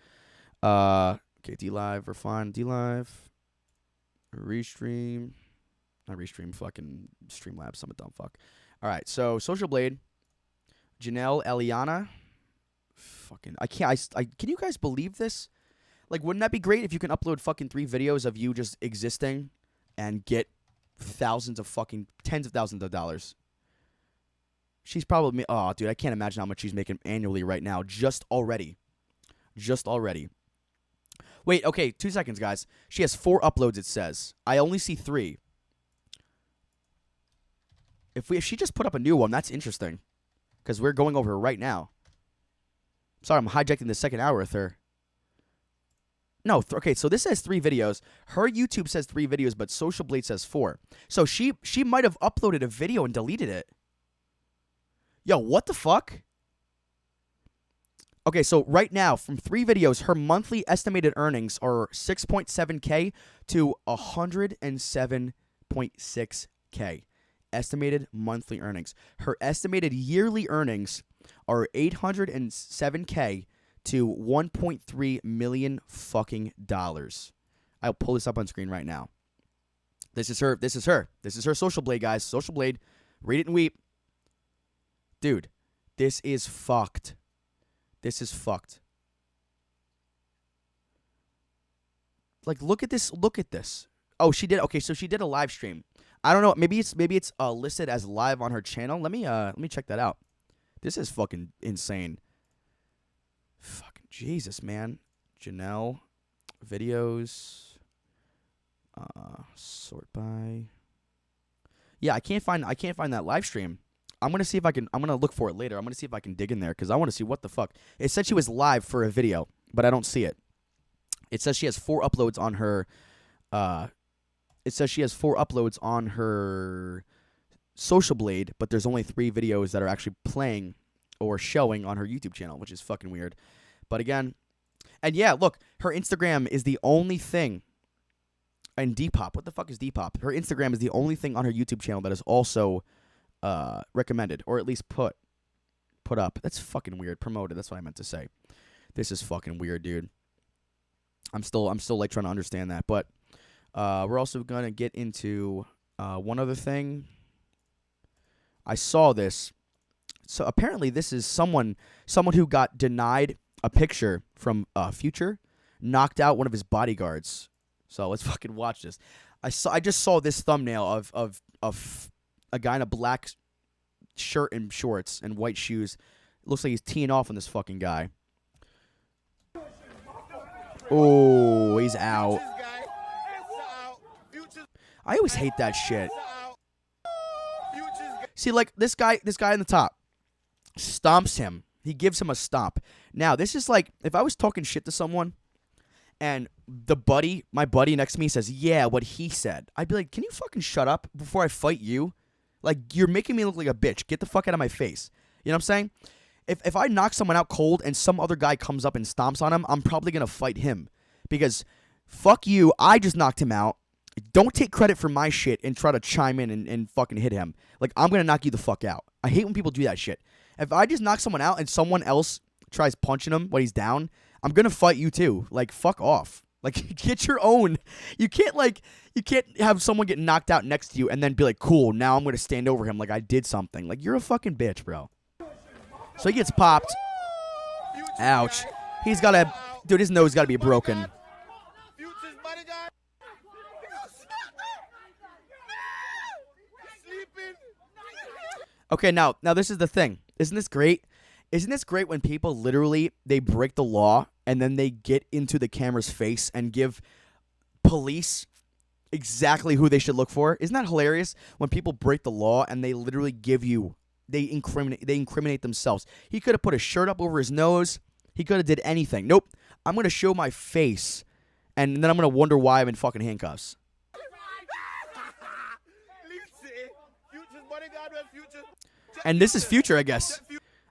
Speaker 1: Okay, D-Live, we're fine. D-Live. Restream. Not Restream, fucking Streamlabs. I'm a dumb fuck. All right, so Social Blade. Janelle Eliana. Fucking, I can't, can you guys believe this? Like, wouldn't that be great if you can upload fucking 3 videos of you just existing and get tens of thousands of dollars? She's probably, oh, dude, I can't imagine how much she's making annually right now. Just already. Wait, okay, 2 seconds, guys. She has 4 uploads, it says. I only see 3. If she just put up a new one, that's interesting. Because we're going over her right now. Sorry, I'm hijacking the second hour with her. No, okay, so this says 3 videos. Her YouTube says 3 videos, but Social Blade says 4. So she might have uploaded a video and deleted it. Yo, what the fuck? Okay, so right now, from 3 videos, her monthly estimated earnings are 6.7K to 107.6K. Estimated monthly earnings. Her estimated yearly earnings are 807K to 1.3 million fucking dollars. I'll pull this up on screen right now. This is her. This is her Social Blade, guys. Social Blade. Read it and weep. Dude, this is fucked. This is fucked. Like, look at this. Look at this. Oh, she did. Okay, so she did a live stream. I don't know. Maybe it's listed as live on her channel. Let me check that out. This is fucking insane. Fucking Jesus, man. Janelle videos. Sort by. Yeah, I can't find that live stream. I'm gonna see if I can. I'm gonna look for it later. I'm gonna see if I can dig in there because I want to see what the fuck. It said she was live for a video, but I don't see it. It says she has 4 uploads on her. It says she has 4 uploads on her Social Blade, but there's only 3 videos that are actually playing or showing on her YouTube channel, which is fucking weird. But again, and yeah, look, her Instagram is the only thing. And Depop, what the fuck is Depop? Her Instagram is the only thing on her YouTube channel that is also recommended, or at least put up. That's fucking weird. Promoted. That's what I meant to say. This is fucking weird, dude. I'm still like trying to understand that. But we're also gonna get into one other thing. I saw this. So apparently, this is someone who got denied a picture from Future, knocked out one of his bodyguards. So let's fucking watch this. I just saw this thumbnail of a guy in a black shirt and shorts and white shoes. It looks like he's teeing off on this fucking guy. Oh, he's out. I always hate that shit. See, like this guy in the top stomps him. He gives him a stomp. Now, this is like if I was talking shit to someone and my buddy next to me says, yeah, what he said. I'd be like, can you fucking shut up before I fight you? Like, you're making me look like a bitch. Get the fuck out of my face. You know what I'm saying? If I knock someone out cold and some other guy comes up and stomps on him, I'm probably going to fight him. Because, fuck you, I just knocked him out. Don't take credit for my shit and try to chime in and fucking hit him. Like, I'm going to knock you the fuck out. I hate when people do that shit. If I just knock someone out and someone else tries punching him when he's down, I'm going to fight you too. Like, fuck off. Like, get your own. You can't have someone get knocked out next to you and then be like, cool, now I'm going to stand over him like I did something. Like, you're a fucking bitch, bro. So he gets popped. Ouch. He's got to, dude, his nose got to be broken. Okay, now this is the thing. Isn't this great? Isn't this great when people literally, they break the law and then they get into the camera's face and give police exactly who they should look for? Isn't that hilarious? When people break the law and they literally give you, they incriminate themselves. He could have put a shirt up over his nose. He could have did anything. Nope. I'm going to show my face and then I'm going to wonder why I'm in fucking handcuffs. And this is Future, I guess.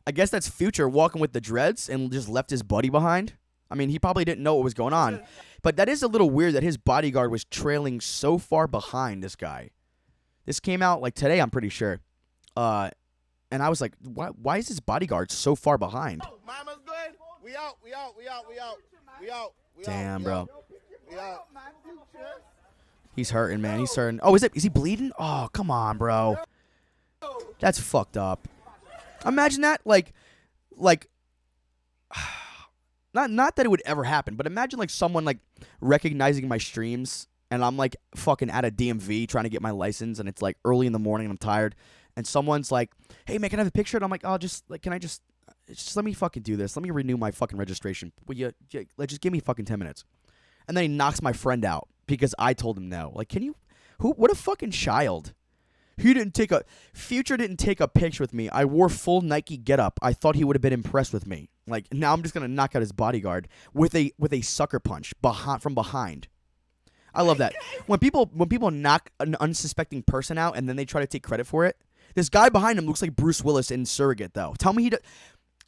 Speaker 1: I guess that's Future walking with the dreads and just left his buddy behind. I mean, he probably didn't know what was going on. But that is a little weird that his bodyguard was trailing so far behind this guy. This came out like today, I'm pretty sure. And I was like, why is his bodyguard so far behind?
Speaker 9: Mama's good. We out.
Speaker 1: Damn, bro. He's hurting, man. He's hurting. Oh, is he bleeding? Oh, come on, bro. That's fucked up. Imagine that, like, not that it would ever happen, but imagine like someone like recognizing my streams, and I'm like fucking at a DMV trying to get my license, and it's like early in the morning, and I'm tired, and someone's like, "Hey man, can I have a picture?" And I'm like, "Oh, can I just let me fucking do this? Let me renew my fucking registration. Will you just give me fucking 10 minutes?" And then he knocks my friend out because I told him no. Like, can you? What a fucking child. Future didn't take a picture with me. I wore full Nike getup. I thought he would have been impressed with me. Like, now I'm just gonna knock out his bodyguard with a sucker punch from behind. I love that. When people knock an unsuspecting person out and then they try to take credit for it. This guy behind him looks like Bruce Willis in Surrogate, though. Tell me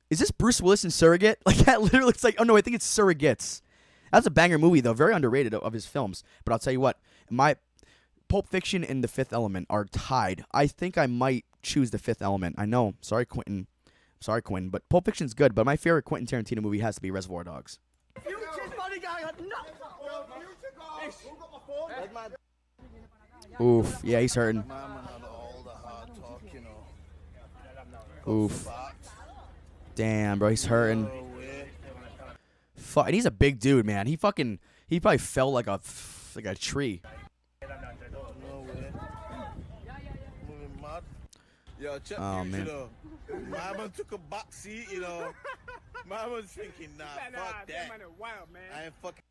Speaker 1: is this Bruce Willis in Surrogate? Like, that literally looks like, oh no, I think it's Surrogates. That's a banger movie, though. Very underrated of his films. But I'll tell you what, Pulp Fiction and The Fifth Element are tied. I think I might choose The Fifth Element. I know. Sorry, Quentin. But Pulp Fiction's good. But my favorite Quentin Tarantino movie has to be Reservoir Dogs. Oof. Yeah, he's hurting. Oof. Damn, bro. He's hurting. And he's a big dude, man. He probably fell like a tree.
Speaker 9: Yo, check
Speaker 1: Oh, man.
Speaker 9: Mama took a box seat, you know. Mama's thinking, nah, fuck that. I ain't fucking.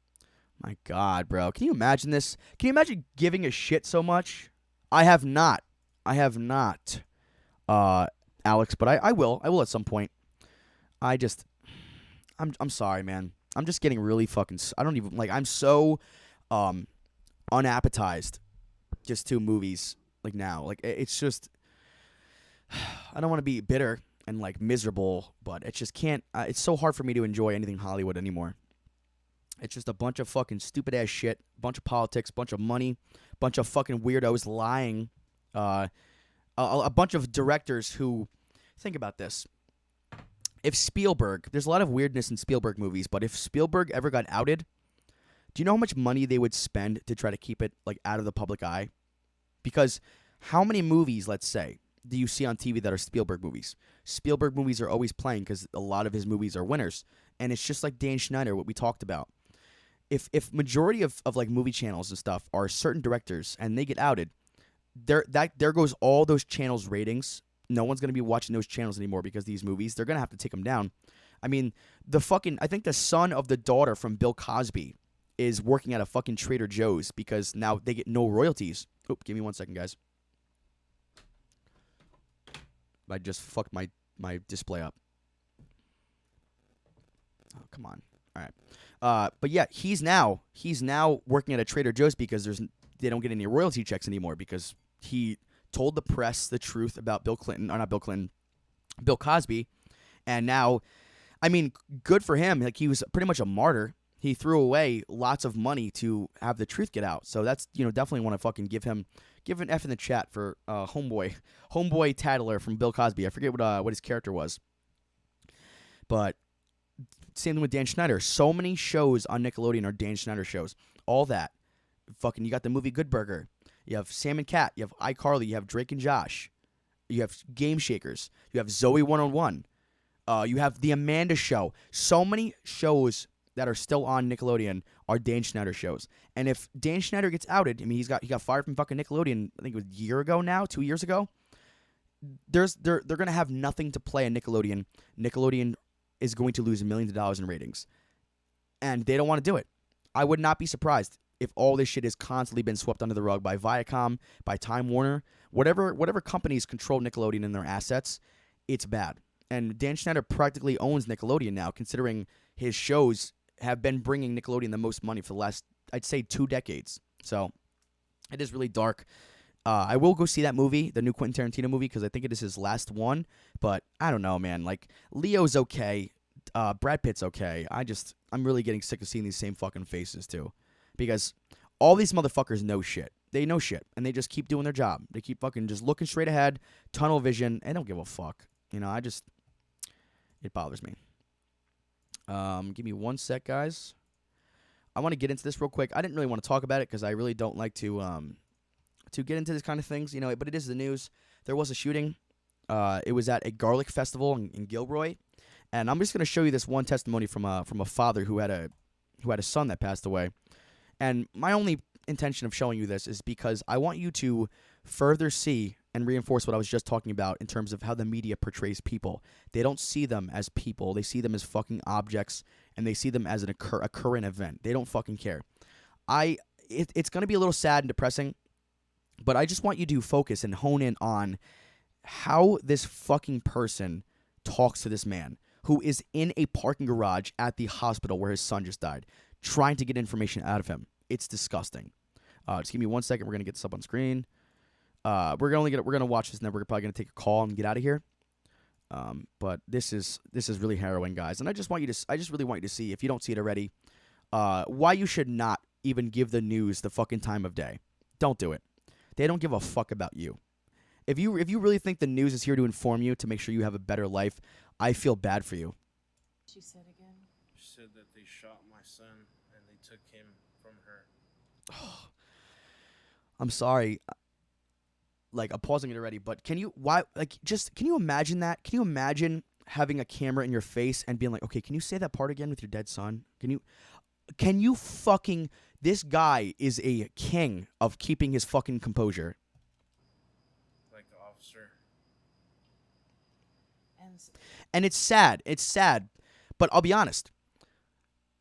Speaker 1: My God, bro. Can you imagine this? Can you imagine giving a shit so much? I have not, Alex, but I will. I will at some point. I'm sorry, man. I'm just getting really fucking, I'm so unappetized just to movies like now. Like, it's just, I don't want to be bitter and like miserable, but it just can't. It's so hard for me to enjoy anything Hollywood anymore. It's just a bunch of fucking stupid ass shit, bunch of politics, bunch of money, bunch of fucking weirdos lying, a bunch of directors who think about this. If Spielberg, there's a lot of weirdness in Spielberg movies, but if Spielberg ever got outed, do you know how much money they would spend to try to keep it like out of the public eye? Because how many movies, let's say, do you see on TV that are Spielberg movies? Spielberg movies are always playing because a lot of his movies are winners. And it's just like Dan Schneider, what we talked about. If majority of like movie channels and stuff are certain directors and they get outed, there goes all those channels' ratings. No one's going to be watching those channels anymore because these movies, they're going to have to take them down. I mean, I think the son of the daughter from Bill Cosby is working at a fucking Trader Joe's because now they get no royalties. Oh, give me 1 second, guys. I just fucked my display up. Oh, come on. All right. But yeah, he's now working at a Trader Joe's because they don't get any royalty checks anymore because he told the press the truth about Bill Cosby, and now, I mean, good for him. Like, he was pretty much a martyr. He threw away lots of money to have the truth get out. So that's, definitely want to fucking give an F in the chat for homeboy tattler from Bill Cosby. I forget what his character was, but same thing with Dan Schneider. So many shows on Nickelodeon are Dan Schneider shows. All that, fucking, you got the movie Good Burger. You have Sam and Cat. You have iCarly. You have Drake and Josh. You have Game Shakers. You have Zoe 101. You have The Amanda Show. So many shows that are still on Nickelodeon are Dan Schneider shows. And if Dan Schneider gets outed, I mean, he got fired from fucking Nickelodeon, I think it was a year ago now, 2 years ago. They're going to have nothing to play on Nickelodeon. Nickelodeon is going to lose millions of dollars in ratings. And they don't want to do it. I would not be surprised if all this shit has constantly been swept under the rug by Viacom, by Time Warner, whatever companies control Nickelodeon and their assets, it's bad. And Dan Schneider practically owns Nickelodeon now, considering his shows have been bringing Nickelodeon the most money for the last, I'd say, 2 decades. So it is really dark. I will go see that movie, the new Quentin Tarantino movie, because I think it is his last one. But I don't know, man. Like, Leo's okay. Brad Pitt's okay. I'm really getting sick of seeing these same fucking faces, too. Because all these motherfuckers know shit. They know shit. And they just keep doing their job. They keep fucking just looking straight ahead, tunnel vision, and don't give a fuck. It bothers me. Give me 1 sec, guys. I want to get into this real quick. I didn't really want to talk about it because I really don't like to get into this kind of things, but it is the news. There was a shooting. It was at a garlic festival in Gilroy. And I'm just going to show you this one testimony from a father who had a son that passed away. And my only intention of showing you this is because I want you to further see and reinforce what I was just talking about in terms of how the media portrays people. They don't see them as people. They see them as fucking objects, and they see them as a current event. They don't fucking care. It's going to be a little sad and depressing, but I just want you to focus and hone in on how this fucking person talks to this man who is in a parking garage at the hospital where his son just died, trying to get information out of him. It's disgusting. Just give me 1 second. We're gonna get this up on screen. We're gonna watch this, and then we're probably gonna take a call and get out of here. But this is really harrowing, guys. And I just really want you to see, if you don't see it already, why you should not even give the news the fucking time of day. Don't do it. They don't give a fuck about you. If you really think the news is here to inform you, to make sure you have a better life, I feel bad for you.
Speaker 10: She said again?
Speaker 11: She said that they shot my son and they took him from her.
Speaker 1: I'm sorry. Like, I'm pausing it already, but can you imagine that? Can you imagine having a camera in your face and being like, okay, can you say that part again with your dead son? Can you fucking, this guy is a king of keeping his fucking composure.
Speaker 11: Like the officer.
Speaker 1: And it's sad. It's sad. But I'll be honest.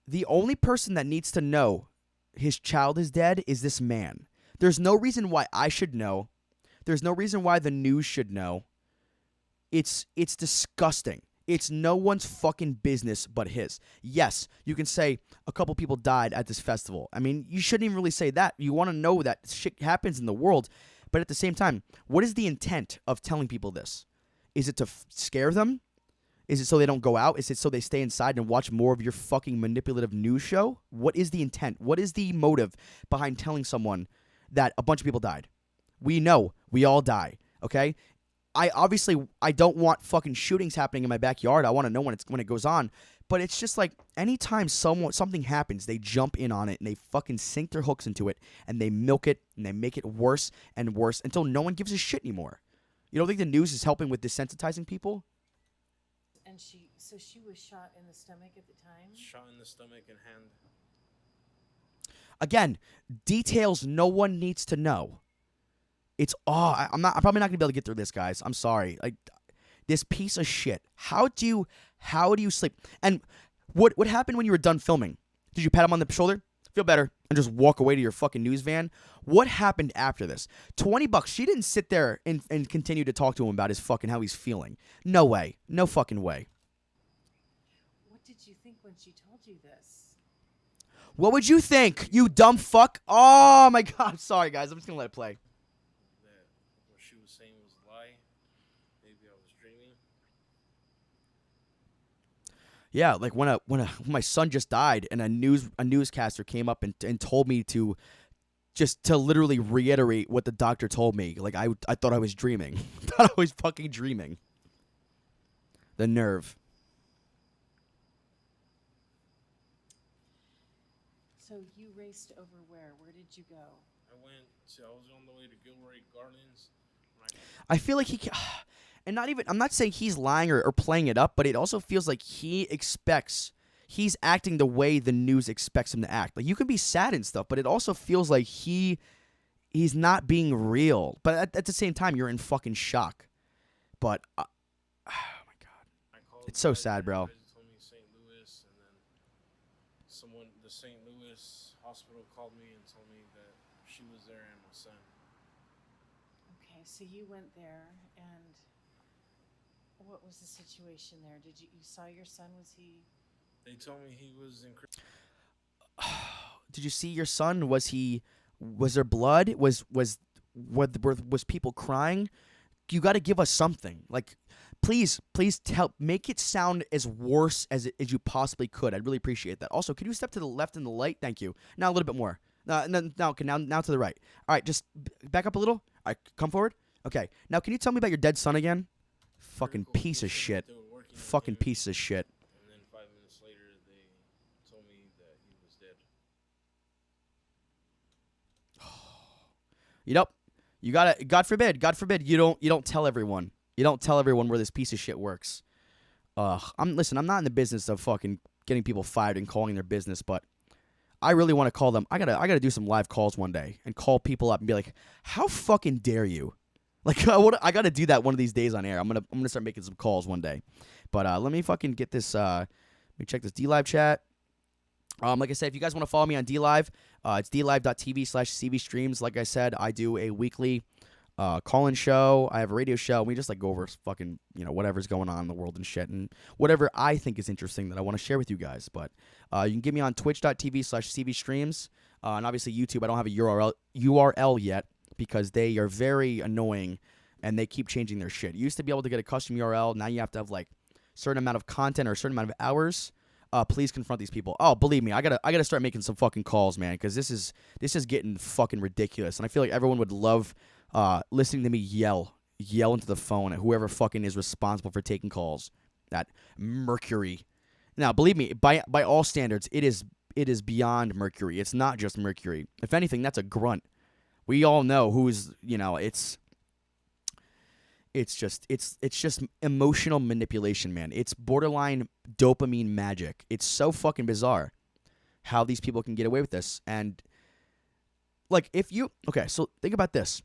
Speaker 1: The only person that needs to know his child is dead is this man. There's no reason why I should know. There's no reason why the news should know. It's disgusting. It's no one's fucking business but his. Yes, you can say a couple people died at this festival. I mean, you shouldn't even really say that. You want to know that shit happens in the world. But at the same time, what is the intent of telling people this? Is it to scare them? Is it so they don't go out? Is it so they stay inside and watch more of your fucking manipulative news show? What is the intent? What is the motive behind telling someone that a bunch of people died? We know we all die, okay? I don't want fucking shootings happening in my backyard. I want to know when it goes on. But it's just like anytime something happens, they jump in on it and they fucking sink their hooks into it and they milk it and they make it worse and worse until no one gives a shit anymore. You don't think the news is helping with desensitizing people?
Speaker 10: And she was shot in the stomach at the time?
Speaker 11: Shot in the stomach and hand.
Speaker 1: Again, details no one needs to know. It's I'm probably not gonna be able to get through this, guys. I'm sorry. Like this piece of shit. How do you sleep? And what happened when you were done filming? Did you pat him on the shoulder? Feel better and just walk away to your fucking news van? What happened after this? $20. She didn't sit there and continue to talk to him about his fucking how he's feeling. No way. No fucking way.
Speaker 10: What did you think when she told you this?
Speaker 1: What would you think, you dumb fuck? Oh my god. I'm sorry, guys. I'm just gonna let it play.
Speaker 11: That what she was saying was a lie. Maybe I was dreaming.
Speaker 1: Yeah, like when my son just died and a newscaster came up and told me to literally reiterate what the doctor told me. Like I thought I was dreaming. I thought I was fucking dreaming. The nerve.
Speaker 10: So you raced over where? Where did you go?
Speaker 11: I was on the way to Gilroy Gardens.
Speaker 1: I feel like and I'm not saying he's lying or playing it up, but it also feels like he's acting the way the news expects him to act. Like you can be sad and stuff, but it also feels like he's not being real. But at the same time, you're in fucking shock. But oh my god, it's so sad, bro.
Speaker 11: Told me St. Louis, and then the St. Louis hospital called me and told me that she was there and my son.
Speaker 10: Okay, so you went there, and what was the situation there? You saw your son? Was he?
Speaker 11: They told me he was in.
Speaker 1: Did you see your son? Was there blood? Was people crying? You got to give us something. Like, please make it sound as worse as you possibly could. I'd really appreciate that. Also, could you step to the left in the light? Thank you. Now a little bit more. Now to the right. All right, just back up a little. All right, come forward. Okay. Now, can you tell me about your dead son again? Fucking piece of shit. Fucking piece of shit.
Speaker 11: And then 5 minutes later, they told me that he was dead.
Speaker 1: You know, you gotta. God forbid, you don't tell everyone. You don't tell everyone where this piece of shit works. I'm not in the business of fucking getting people fired and calling their business, but I really want to call them. I gotta do some live calls one day and call people up and be like, how fucking dare you? Like I gotta do that one of these days on air. I'm gonna start making some calls one day. But let me fucking get this. Let me check this DLive chat. Like I said, if you guys want to follow me on DLive, it's dlive.tv/cvstreams. Like I said, I do a weekly call-in show. I have a radio show. And we just like go over fucking whatever's going on in the world and shit, and whatever I think is interesting that I want to share with you guys. But you can get me on twitch.tv/cvstreams, and obviously YouTube. I don't have a URL yet because they are very annoying and they keep changing their shit. You used to be able to get a custom URL. Now you have to have like a certain amount of content or a certain amount of hours. Please confront these people. Oh, believe me, I gotta start making some fucking calls, man, because this is getting fucking ridiculous, and I feel like everyone would love listening to me yell into the phone at whoever fucking is responsible for taking calls. That Mercury. Now, believe me, by all standards, it is beyond Mercury. It's not just Mercury. If anything, that's a grunt. We all know who's It's just emotional manipulation, man. It's borderline dopamine magic. It's so fucking bizarre how these people can get away with this. And like so think about this.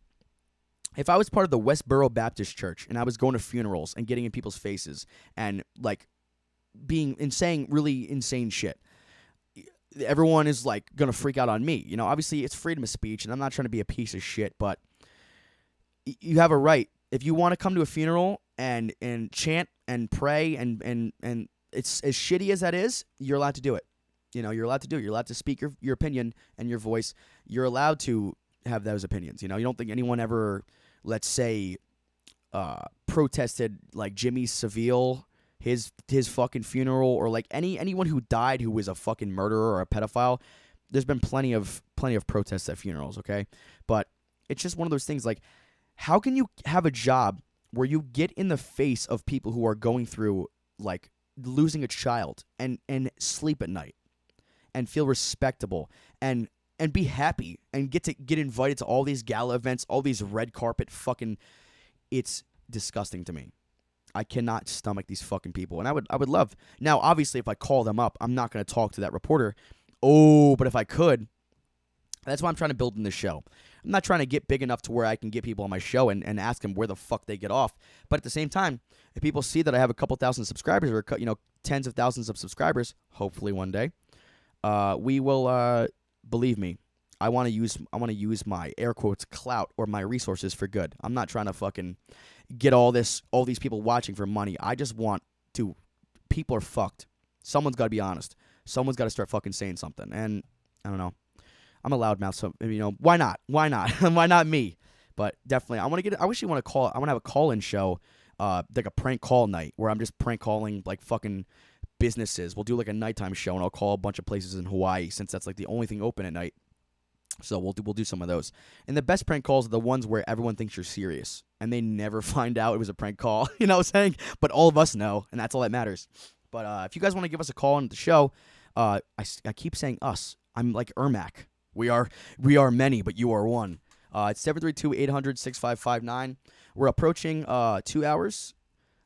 Speaker 1: If I was part of the Westboro Baptist Church and I was going to funerals and getting in people's faces and like being and saying really insane shit, everyone is like gonna freak out on me. Obviously it's freedom of speech, and I'm not trying to be a piece of shit, but you have a right. If you want to come to a funeral and chant and pray and it's as shitty as that is, you're allowed to do it. You're allowed to do it. You're allowed to speak your opinion and your voice. You're allowed to have those opinions. You don't think anyone ever, let's say, protested like Jimmy Savile, his fucking funeral, or like anyone who died who was a fucking murderer or a pedophile. There's been plenty of protests at funerals, okay? But it's just one of those things, like, how can you have a job where you get in the face of people who are going through, like, losing a child and sleep at night and feel respectable and be happy and get invited to all these gala events, all these red carpet fucking... It's disgusting to me. I cannot stomach these fucking people. And I would love... Now, obviously, if I call them up, I'm not going to talk to that reporter. Oh, but if I could... That's why I'm trying to build in this show. I'm not trying to get big enough to where I can get people on my show and ask them where the fuck they get off. But at the same time, if people see that I have a couple thousand subscribers or, tens of thousands of subscribers, hopefully one day, we will, believe me, I want to use my air quotes clout or my resources for good. I'm not trying to fucking get all these people watching for money. I just want to... People are fucked. Someone's got to be honest. Someone's got to start fucking saying something. And I don't know. I'm a loudmouth, so why not? Why not? Why not me? But definitely, I wish you want to call. I want to have a call-in show, like a prank call night, where I'm just prank calling like fucking businesses. We'll do like a nighttime show, and I'll call a bunch of places in Hawaii since that's like the only thing open at night. So we'll do some of those. And the best prank calls are the ones where everyone thinks you're serious, and they never find out it was a prank call. You know what I'm saying? But all of us know, and that's all that matters. But if you guys want to give us a call on the show, I keep saying us. I'm like Ermac. We are many, but you are one. It's 732-800-6559. We're approaching 2 hours.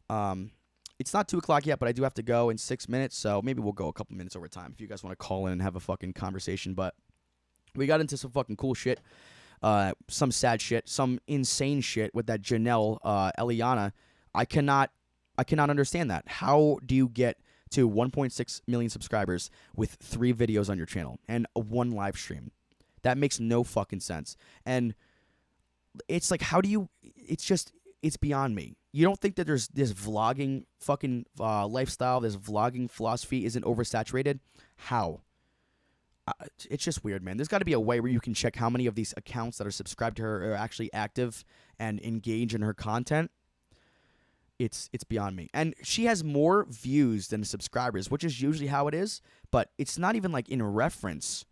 Speaker 1: It's not 2 o'clock yet, but I do have to go in 6 minutes, so maybe we'll go a couple minutes over time if you guys want to call in and have a fucking conversation. But we got into some fucking cool shit, some sad shit, some insane shit with that Janelle Eliana. I cannot understand that. How do you get to 1.6 million subscribers with 3 videos on your channel and 1 live stream? That makes no fucking sense. And it's like, how do you... It's beyond me. You don't think that there's this vlogging fucking lifestyle, this vlogging philosophy isn't oversaturated? How? It's just weird, man. There's got to be a way where you can check how many of these accounts that are subscribed to her are actually active and engage in her content. It's beyond me. And she has more views than subscribers, which is usually how it is, but it's not even like in reference.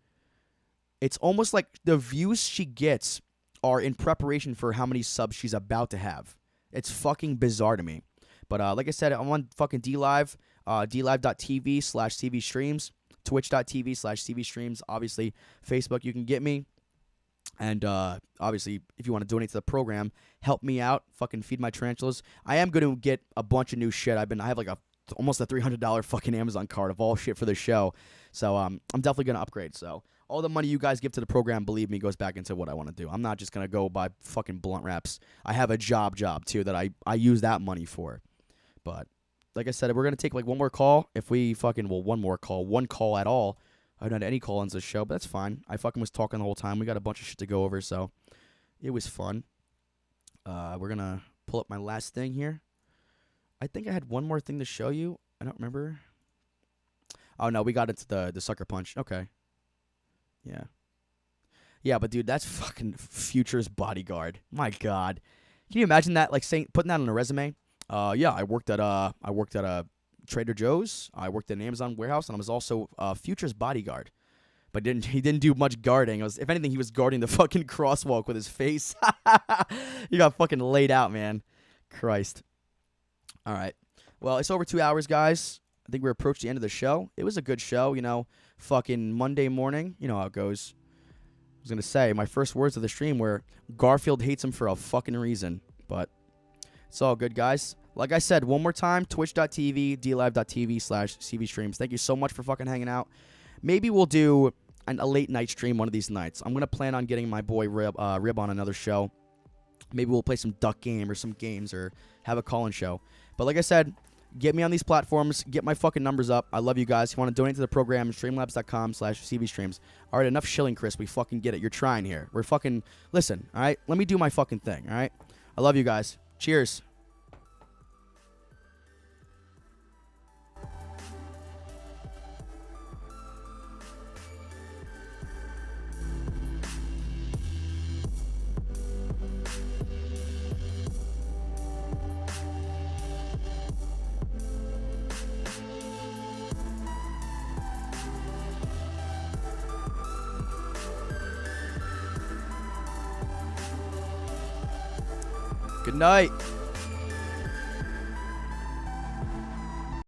Speaker 1: It's almost like the views she gets are in preparation for how many subs she's about to have. It's fucking bizarre to me. But like I said, I'm on fucking DLive, dlive.tv/CV streams, twitch.tv/CV streams. Obviously, Facebook, you can get me. And obviously, if you want to donate to the program, help me out. Fucking feed my tarantulas. I am going to get a bunch of new shit. I have like almost a $300 fucking Amazon card of all shit for the show. So I'm definitely going to upgrade. So all the money you guys give to the program, believe me, goes back into what I want to do. I'm not just going to go buy fucking blunt wraps. I have a job too that I use that money for. But like I said, we're going to take like one more call. If we fucking, one call at all. I haven't had any call-ins this show, but that's fine. I fucking was talking the whole time. We got a bunch of shit to go over, so it was fun. We're going to pull up my last thing here. I think I had one more thing to show you. I don't remember. Oh, no, we got into the sucker punch. Okay. Yeah. Yeah, but dude, that's fucking Future's bodyguard. My God. Can you imagine that? Like putting that on a resume? Yeah, I worked at a Trader Joe's. I worked at an Amazon warehouse, and I was also Future's bodyguard. But he didn't do much guarding. If anything, he was guarding the fucking crosswalk with his face. He got fucking laid out, man. Christ. All right. Well, it's over 2 hours, guys. I think we're approaching the end of the show. It was a good show, fucking Monday morning. You know how it goes. I was going to say, my first words of the stream were, Garfield hates him for a fucking reason. But it's all good, guys. Like I said, one more time, twitch.tv, dlive.tv/CV streams. Thank you so much for fucking hanging out. Maybe we'll do a late night stream one of these nights. I'm going to plan on getting my boy Rib on another show. Maybe we'll play some duck game or some games or have a call-in show. But like I said, get me on these platforms. Get my fucking numbers up. I love you guys. If you want to donate to the program, streamlabs.com/CV streams. All right, enough shilling, Chris. We fucking get it. You're trying here. We're fucking... Listen, all right? Let me do my fucking thing, all right? I love you guys. Cheers. Good night.